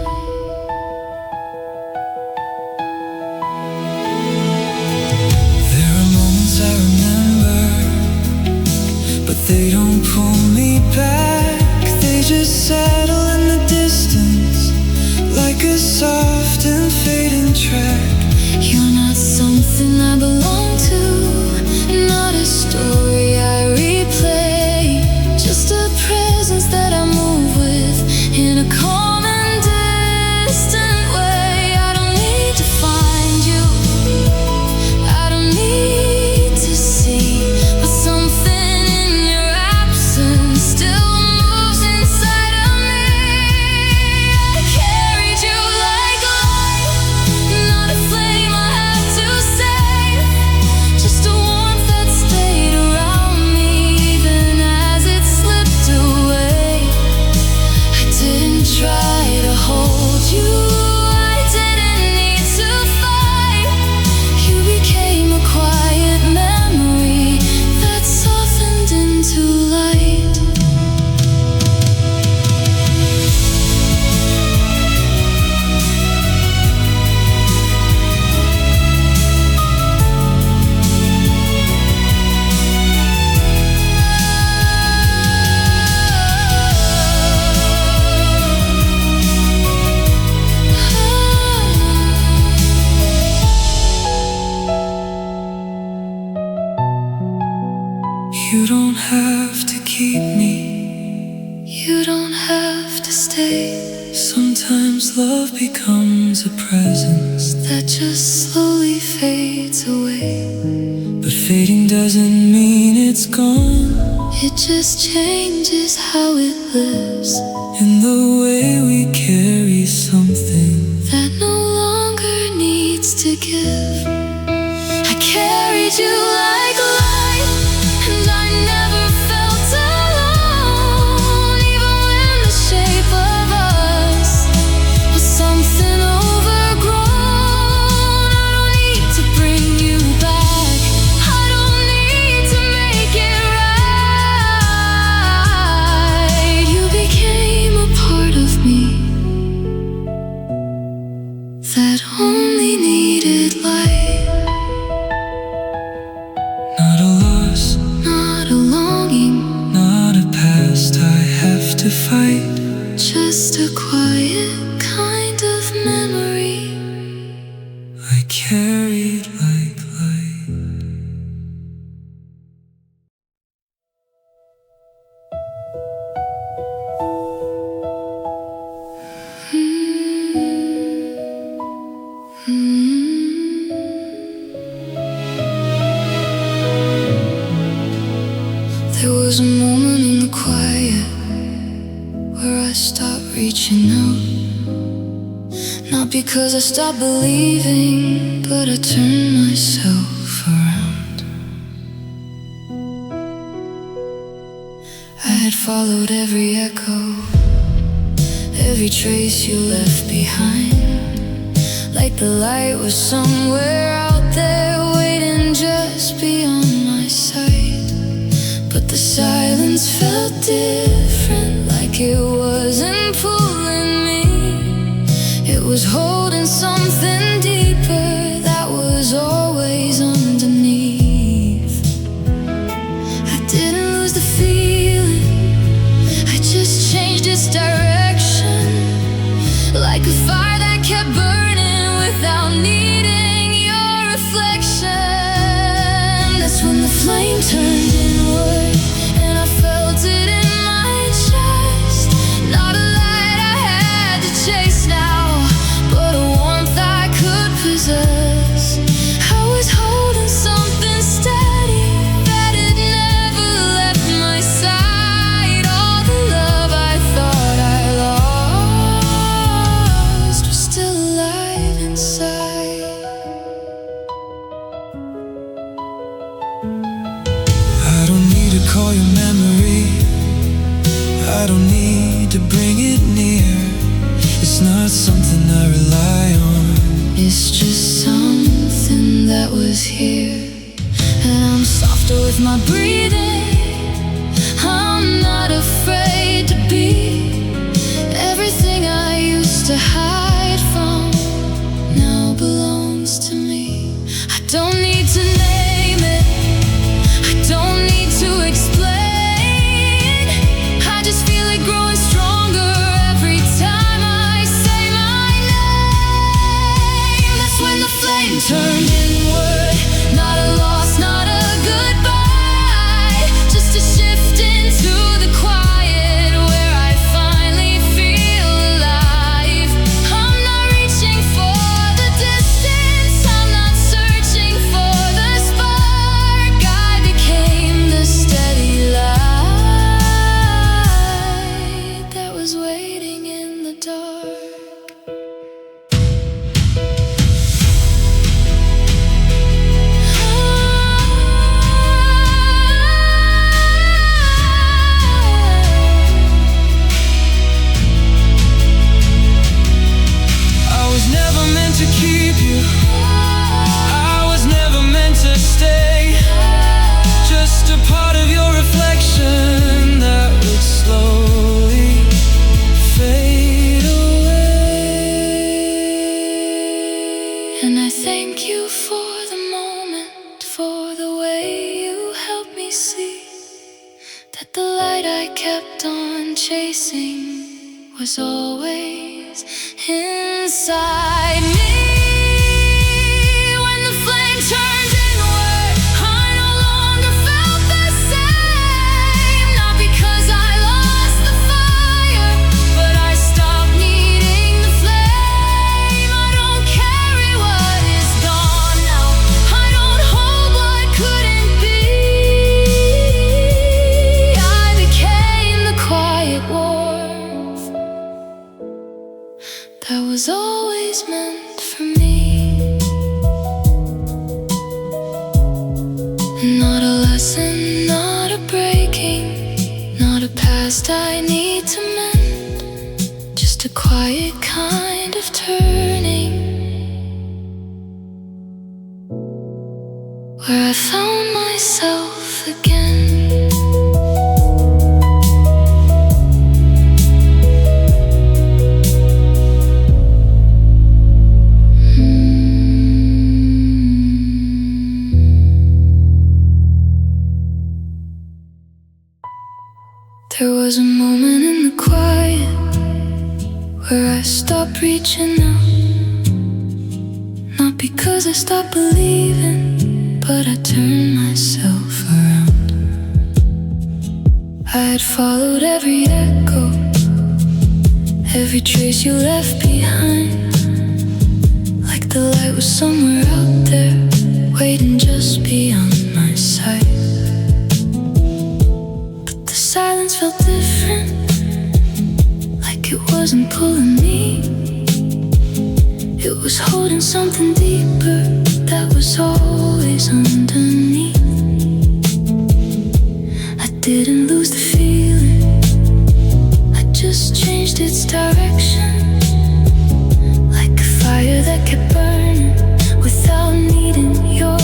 There are moments I remember, but they don't pull me back. They just settle in the distance, like a soft and fading track. You're not something I belong to, not a story I replay, just a presence that I move with in a calm and distant way. I don't need to find you, I don't need to see, but something in your absence still moves inside of me. I carried you like light, not a flame I had to save, just a warmth that stayed around me even as it slipped away. I didn't try to hold you, I didn't need to fight. You became a quiet memory that softened into light. You don't have to keep me, You don't have to stay, sometimes love becomes a presence, that just slowly fades away. but fading doesn't mean it's gone. It just changes how it lives, In the way we carry something that no longer needs to give. I carried you like light, and I never felt alone, even when the shape of us was something overgrown. I don't need to bring you back, I don't need to make it right. You became a part of me just a quiet kind of memory I carried like light. There was a moment in the quiet where I stopped reaching out. Not because I stopped believing, but I turned myself around. I had followed every echo, every trace you left behind, like the light was somewhere out there waiting just beyond my sight. But the silence felt different, like it wasn't pulling me. It was holding something deeper that was always underneath. I didn't lose the feeling, I just changed its direction, like a fire that kept burning without needing your reflection. That's when the flame turned inward, and I felt it in my chest. Not a light I had to chase now, but a warmth I could possess. I was holding something steady that had never left my side. All the love I thought I lost was still alive inside. I don't need to call your memory, I don't need to bring it near. It's not something I rely on. It's just something that was here, and I'm softer with my breathing. I'm not afraid to be everything I used to hide from now belongs to me. I don't need to name it, I don't need to explain. I just feel it growing stronger every time I say my name. That's when the flame turned inward, not a loss, not a goodbye, just a shift into the quiet where I finally feel alive. I'm not reaching for the distance, I'm not searching for the spark. I became the steady light that was waiting in the dark. I was never meant to keep you, I was never meant to stay. Just a part of your reflection that would slowly fade away. And I thank you for the moment, for the way you helped me see that the light I kept on chasing was always inside me. When the flame turned inward, I no longer felt the same. Not because I lost the fire, but I stopped needing the flame. I don't carry what is gone now, I don't hold what couldn't be. I became the quiet warmth that was always meant for me. Not a lesson, not a breaking, not a past I need to mend, just a quiet kind of turning where I found myself again. There was a moment in the quiet where I stopped reaching out. Not because I stopped believing, but I turned myself around. I had followed every echo, every trace you left behind, like the light was somewhere out there, waiting just beyond my sight. But the silence felt different, like it wasn't pulling me. It was holding something deeper that was always underneath. I didn't lose the feeling, I just changed its direction, like a fire that kept burning without needing your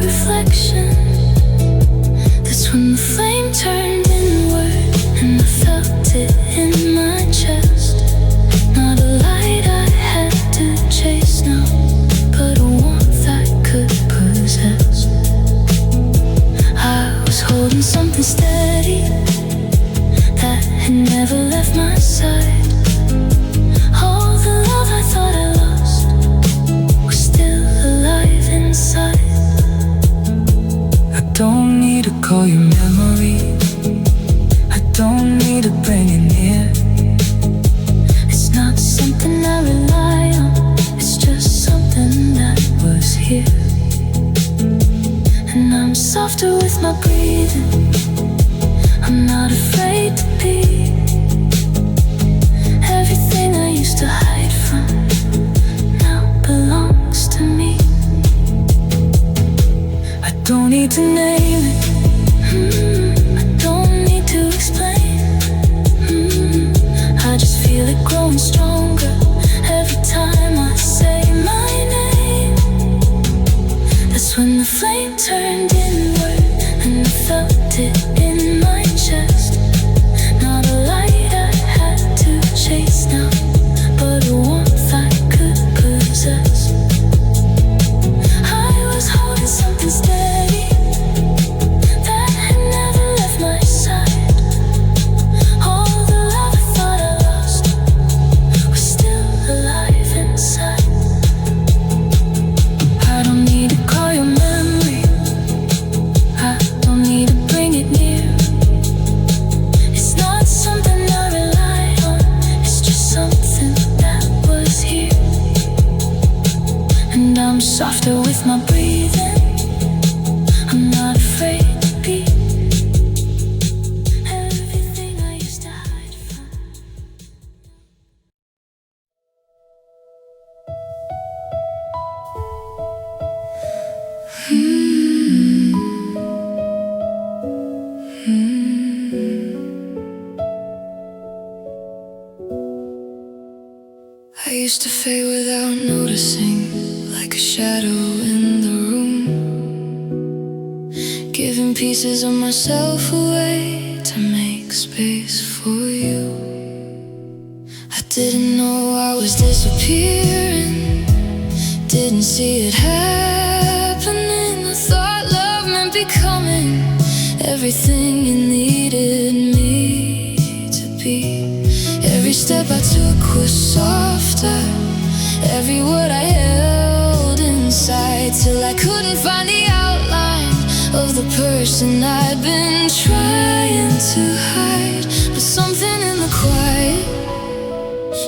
reflection. That's when the flame turned inward and I felt it in my chest. Not a light I had to chase now, but a warmth I could possess. I was holding something steady that had never left my side. All the love I thought I lost was still alive inside. I don't need to call your memory, I don't need to bring it near. It's not something I rely on, it's just something that was here. And I'm softer with my breathing, I'm not afraid to be. Everything I used to hide from now belongs to me. I don't need to name it, I don't need to explain. I just feel it growing stronger every time I say my name. That's when the flame turned inward and I felt it in my chest. Not a light I had to chase now, but a warmth I could possess. I was holding something steady that had never left my side. All the love I thought I lost was still alive inside. I don't need to call your memory, I don't need to bring it near. It's not something I rely on, it's just something that was here. And I'm softer with my breathing, I'm not afraid to be. Everything I used to hide from. I used to fade without noticing, like a shadow in the room, giving pieces of myself away to make space for you. I didn't know I was disappearing, didn't see it happening. I thought love meant becoming everything you needed me to be. Every step I took was softer, every word I held inside, till I couldn't find the outline of the person I'd been trying to hide. But something in the quiet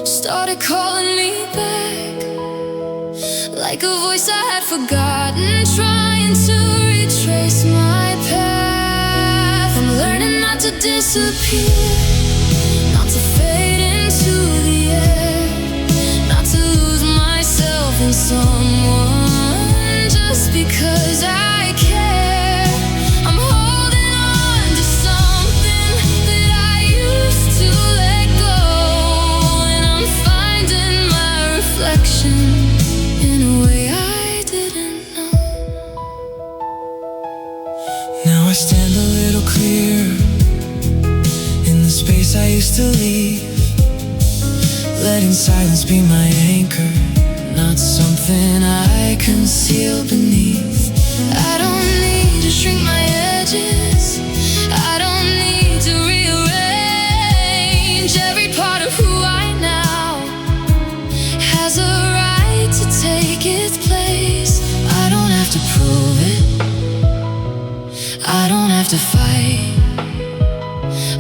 started calling me back, like a voice I had forgotten, trying to retrace my path. I'm learning not to disappear, not to fade into the air, not to lose myself in someone just because I care. I'm holding on to something that I used to let go, and I'm finding my reflection in a way I didn't know. Now I stand a little clearer in the space I used to leave, letting silence be my anchor, not something I conceal beneath. I don't need to shrink my edges, I don't need to rearrange every part of who I now to fight.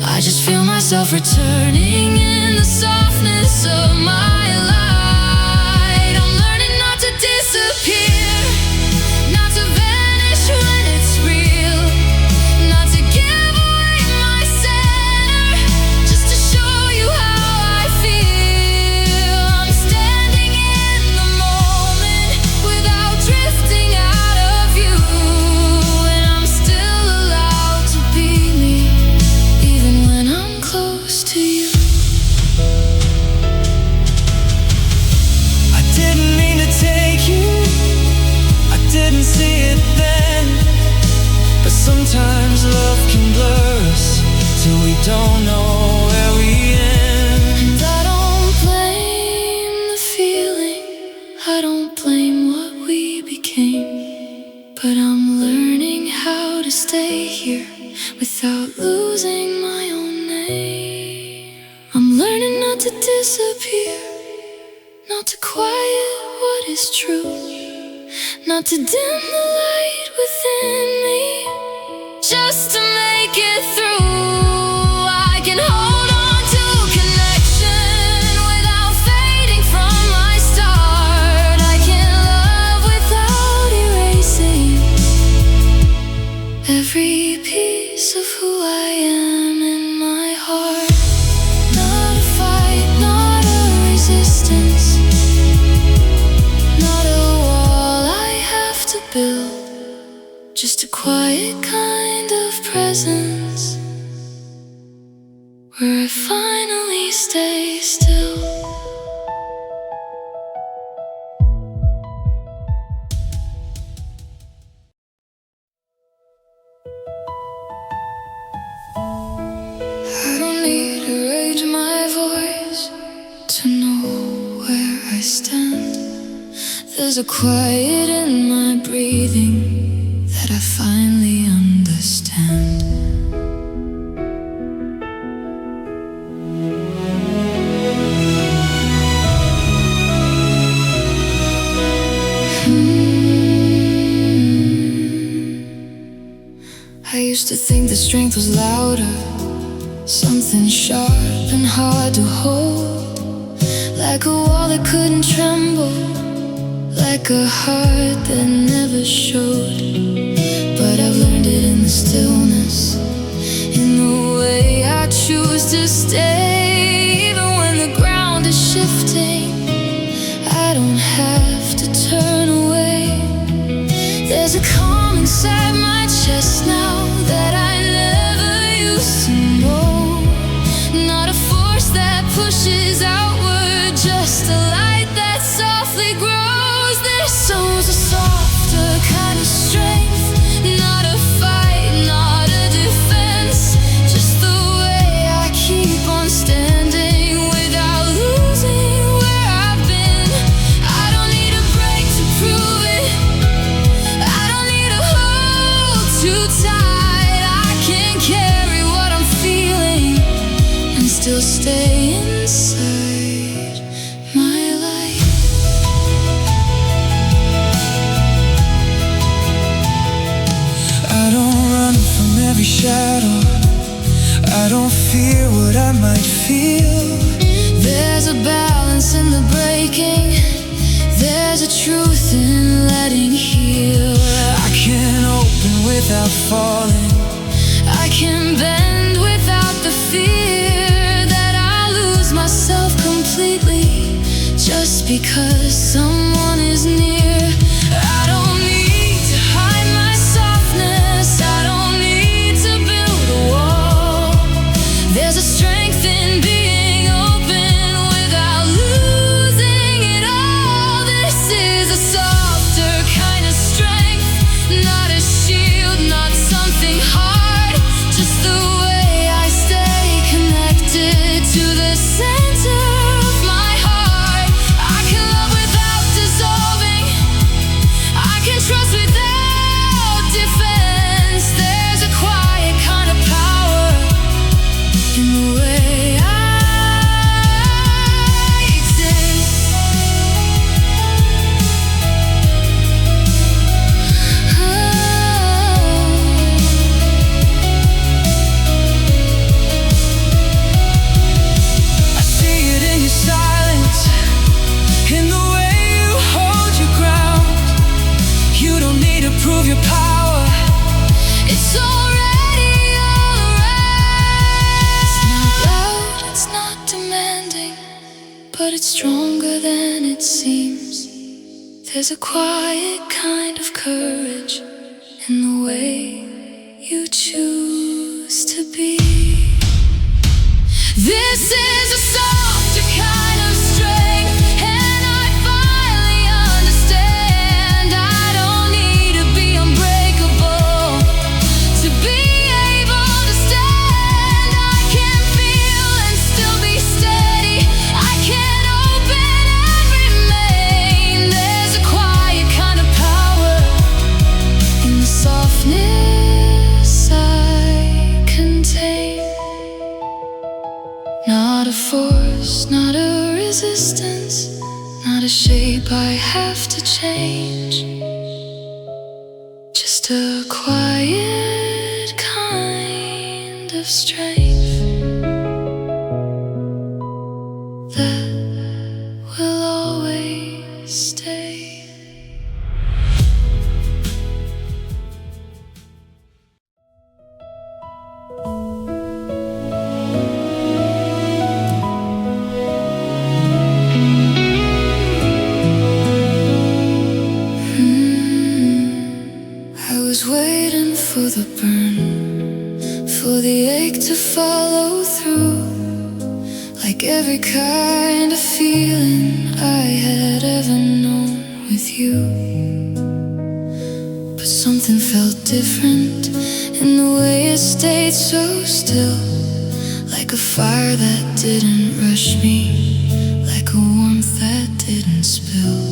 I just feel myself returning in the softness of my light. I'm learning not to disappear, not to vanish when it's real, not to give away my center, just to show you how I feel. I'm standing in the moment without drifting out of you, and I'm still allowed to be me, even when I'm close to you. I didn't mean to take you, I didn't see it then, but sometimes love can blur us till we don't know where we end. And I don't blame the feeling, I don't blame what we became, but I'm learning how to stay here without losing my own name. I'm learning not to disappear, not to quiet what is true, not to dim the light within me, just to make it through. I can hold on to connection without fading from my start. I can love without erasing every piece of who I am in my heart. Not a fight, not a resistance, not a wall I have to build, just a quiet kind of presence where I finally stay still. I don't need to raise my voice to know where I stand. There's a quiet in my breathing that I finally understand. I used to think that strength was louder, something sharp and hard to hold, like a wall that couldn't tremble, like a heart that never showed. But I've learned it in the stillness, in the way I choose to stay. Even when the ground is shifting, I don't have to turn away. There's a calm inside my chest now that I never used to know. Not a force that pushes outward, just a light that softly grows. This soul's a softer kind of strength, not a fight, not a defense, just the way I keep on standing without losing where I've been. I don't need a break to prove it, I don't need to hold too tight. I can carry what I'm feeling and still stay inside my light. I don't run from every shadow, I don't fear what I might feel. There's a balance in the breaking, there's a truth in letting heal. I can open without falling, I can bend without the fear that I'll lose myself completely just because someone is near. I don't need to hide my softness, I don't need to build a wall. There's a strength in being open without losing it all. This is a softer kind of strength, not a shield, not something hard, just the way I stay connected to the center of my heart. I can love without dissolving, I stronger than it seems. There's a quiet kind of courage in the way you choose to be. This is a softer kind of strength, and I finally understand I don't need to be unbreakable to be able to stand. I can feel and still be steady. I can open and remain. There's a quiet kind of power in the softness I contain. Not a force, not a resistance, not a shape I have to change. Just a quiet kind of strength that will always stay. I was waiting for the burn, for the ache to follow through, like every kind of feeling I had ever known with you. But something felt different in the way it stayed so still, like a fire that didn't rush me, like a warmth that didn't spill.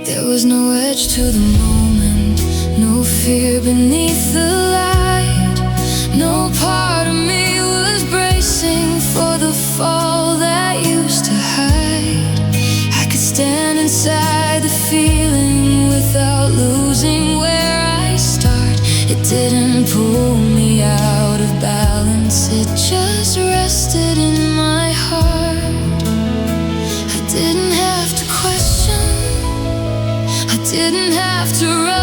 There was no edge to the moment, no fear beneath the light. No part of me was bracing for the fall that used to hide. I could stand inside the feeling without losing where I start. It didn't pull me out of balance, it just rested in my heart. I didn't have to question, I didn't have to run.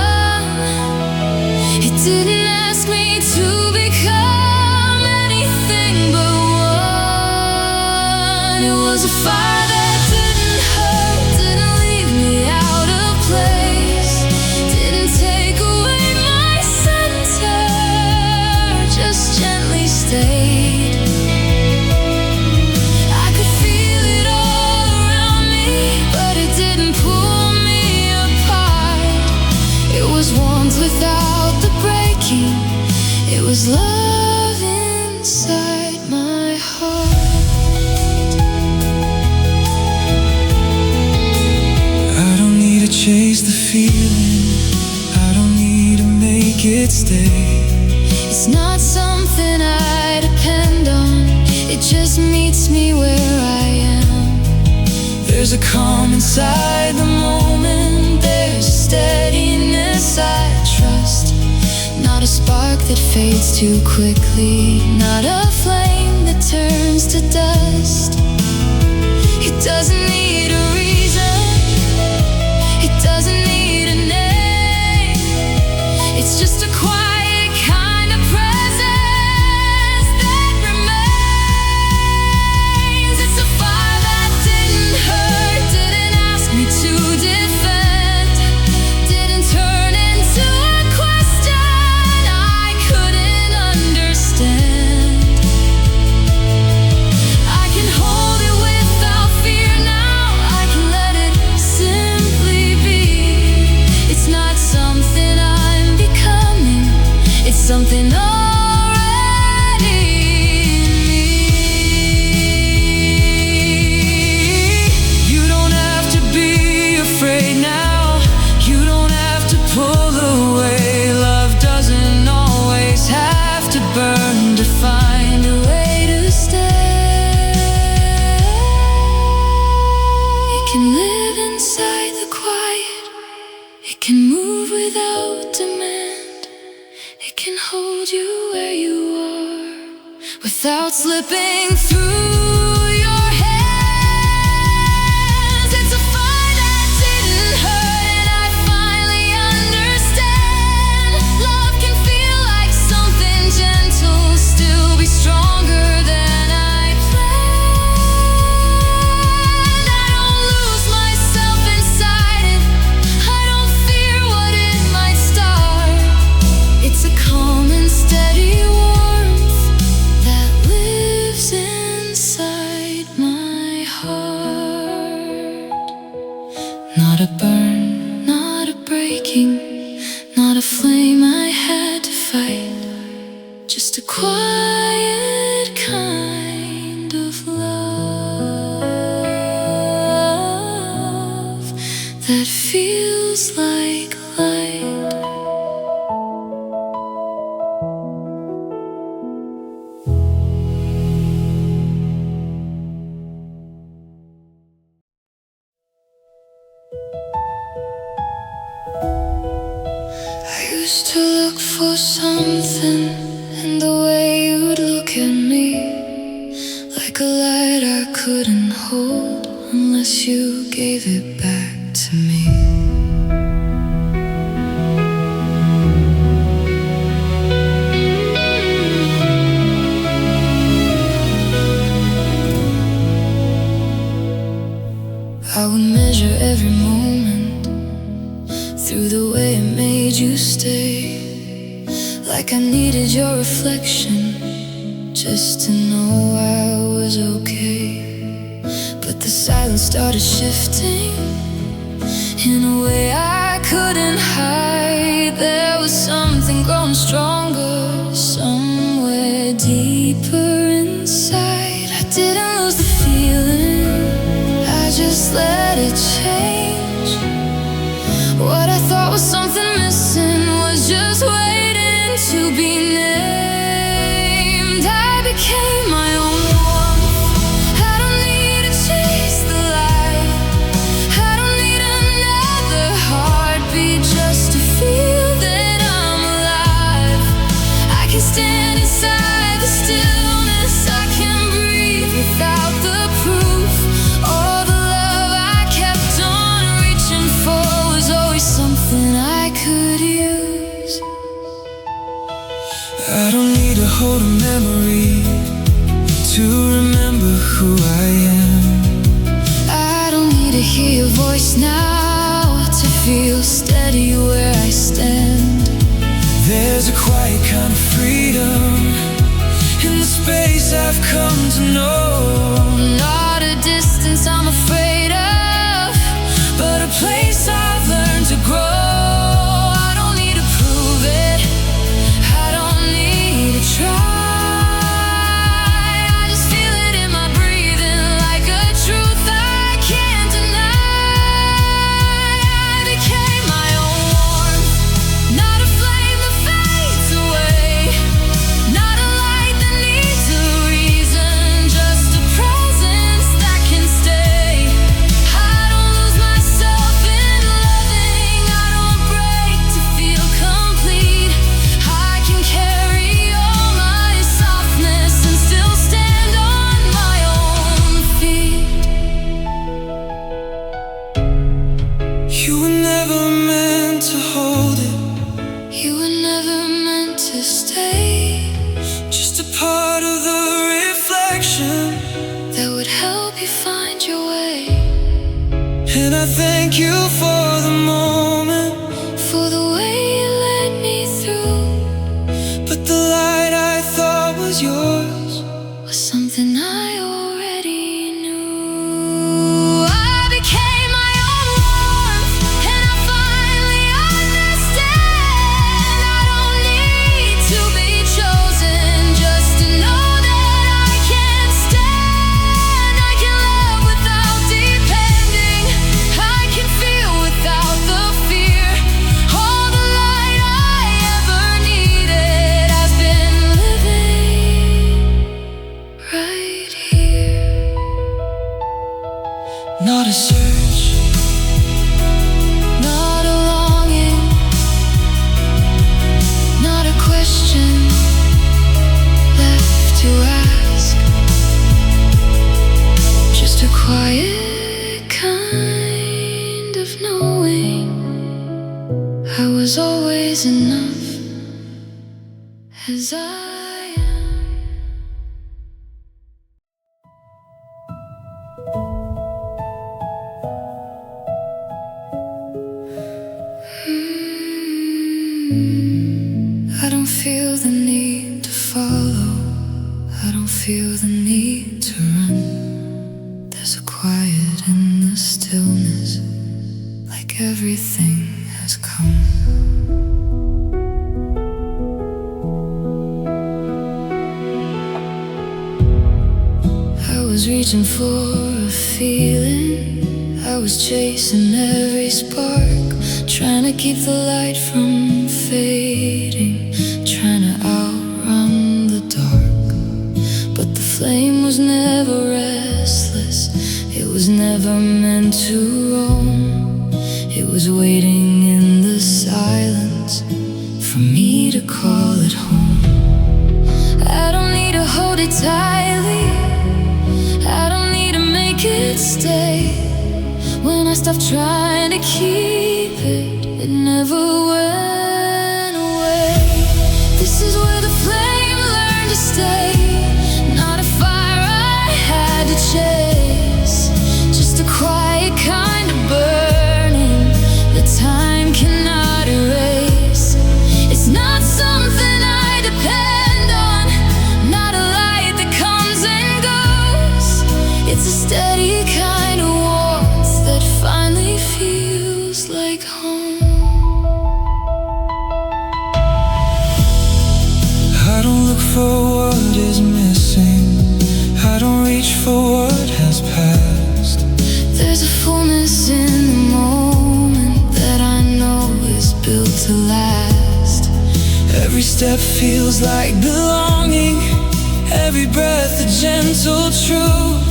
It didn't ask me to become anything but one. It was a fire that didn't hurt, didn't leave me out of place, didn't take away my center, just gently stayed. I could feel it all around me, but it didn't pull me apart. It was warmth without the breaking, it was love inside my heart. I don't need to chase the feeling, I don't need to make it stay. It's not something I depend on, it just meets me where I am. There's a calm inside the moment, there's a steadiness I trust. Not a spark that fades too quickly, not a flame that turns to dust. It doesn't need a reason, it doesn't need a name. It's just a quiet kind of presence that remains. It's a fire that didn't hurt, didn't ask me to defend, didn't turn into a question I couldn't understand. I can hold it without fear now, I can let it simply be. It's not something I'm becoming, it's something already in me. You don't have to be afraid now, you don't have to pull away. Love doesn't always have to burn to find a way to stay. It can live inside the quiet, it can move without demand, it can hold you where you are without slipping through your hands. It's a fire that didn't hurt, and I finally understand. Love can feel like something gentle, still be stronger than I planned. I Not a burn, not a breaking, not a flame I had to fight. Just a quiet kind of love that feels like light. I used to look for something in the way you'd look at me, like a light I couldn't hold unless you gave it back to me. I would measure every moment through the way it made you stay, like I needed your reflection just to know I was okay. But the silence started shifting in a way I couldn't hide. There was something growing stronger somewhere deeper inside. I didn't lose the feeling, I just let it change. What I thought was something missing was just waiting to be named. I became my own warmth. I don't need to chase the light. I don't need another heartbeat just to feel that I'm alive. I can stand inside the stillness. I can breathe without the proof. All the love I kept on reaching for was always something I could use. I don't need to hold a memory to remember who I am. I don't need to hear your voice now to feel steady where I stand. There's a quiet kind of freedom in the space I've come to know. Not a distance I'm afraid of, but a place I've learned to grow. I don't need to prove it, I don't need to try. I just feel it in my breathing, like a truth I can't deny. I became my own warmth, not a flame that fades away, not a light that needs a reason, just a presence that can stay. I don't lose myself in loving, I don't break to feel complete. I can carry all my softness and still stand on my own feet. You were never meant to hold it, You were never meant to stay, just a part of the reflection. that would help you find your way. And I thank you for the moment, For the way you led me through but the light I thought was yours was something I already knew. I became my own warmth, and I finally understand. I don't need to be chosen just to know that I can stand. I can love without depending, I can feel without the fear. All the light I ever needed has been living right here. Not a search, Not a longing, not a question left to ask. Just a quiet kind of knowing I was always enough as I am. I don't feel the need to follow, I don't feel the need to run. There's a quiet in the stillness, everything has come. I was reaching for a feeling, I was chasing every spark, trying to keep the light from fading, trying to outrun the dark. But the flame was never restless, it was never meant to roam. It was waiting in the silence for me to call it home. I don't need to hold it tightly, I don't need to make it stay. When I stopped trying to keep it, it never went away. This is where the flame learned to stay, not a fire I had to chase, just a quiet kind of burning that time cannot erase. It's not something I depend on, not a light that comes and goes. It's a steady kind of warmth that finally feels like home. I don't look for what is missing, I don't reach for what has passed. There's a fullness in the moment that I know is built to last. Every step feels like belonging, every breath a gentle truth.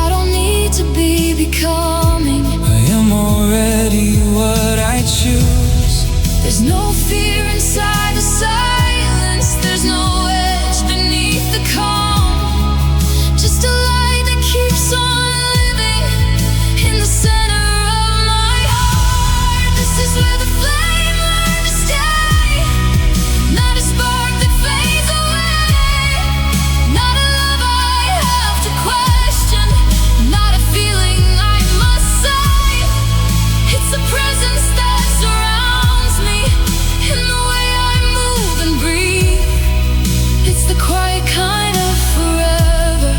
I don't need to be becoming, I am already what I choose. there's no fear inside the silence, there's no edge beneath the calm, just a light that keeps on living in the center of my heart. This is where the flame learned to stay, not a spark that fades away, not a love I have to question, not a feeling I must save. It's a presence that surrounds me in the way I move and breathe. It's the quiet kind of forever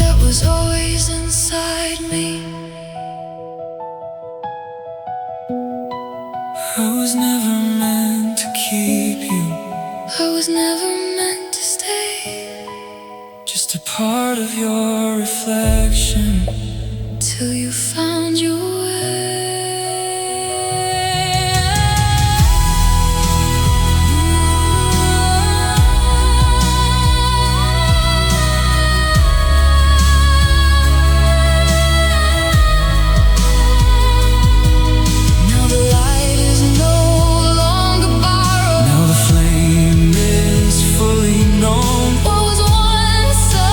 that was always inside me. I was never meant to keep you, I was never meant to stay, just a part of your reflection. till you found your way. Now the light is no longer borrowed, Now the flame is fully known. what was once a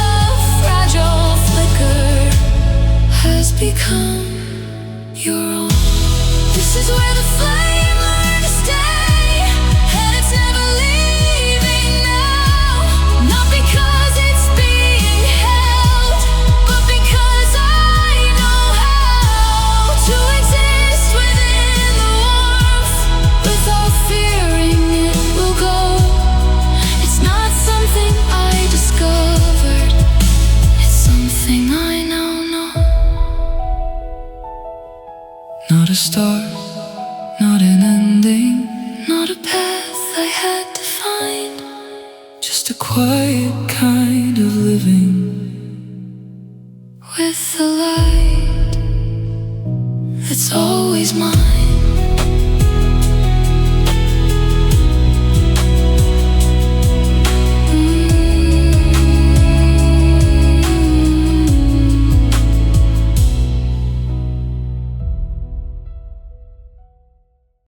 fragile flicker has become your own. This is where the flame learned to stay, and it's never leaving now. Not because it's being held, but because I know how to exist within the warmth, without fearing it will go. It's not something I discovered, it's something I now know. Not a start, not an ending, Not a path I had to find, just a quiet kind of living. with the light that's always mine.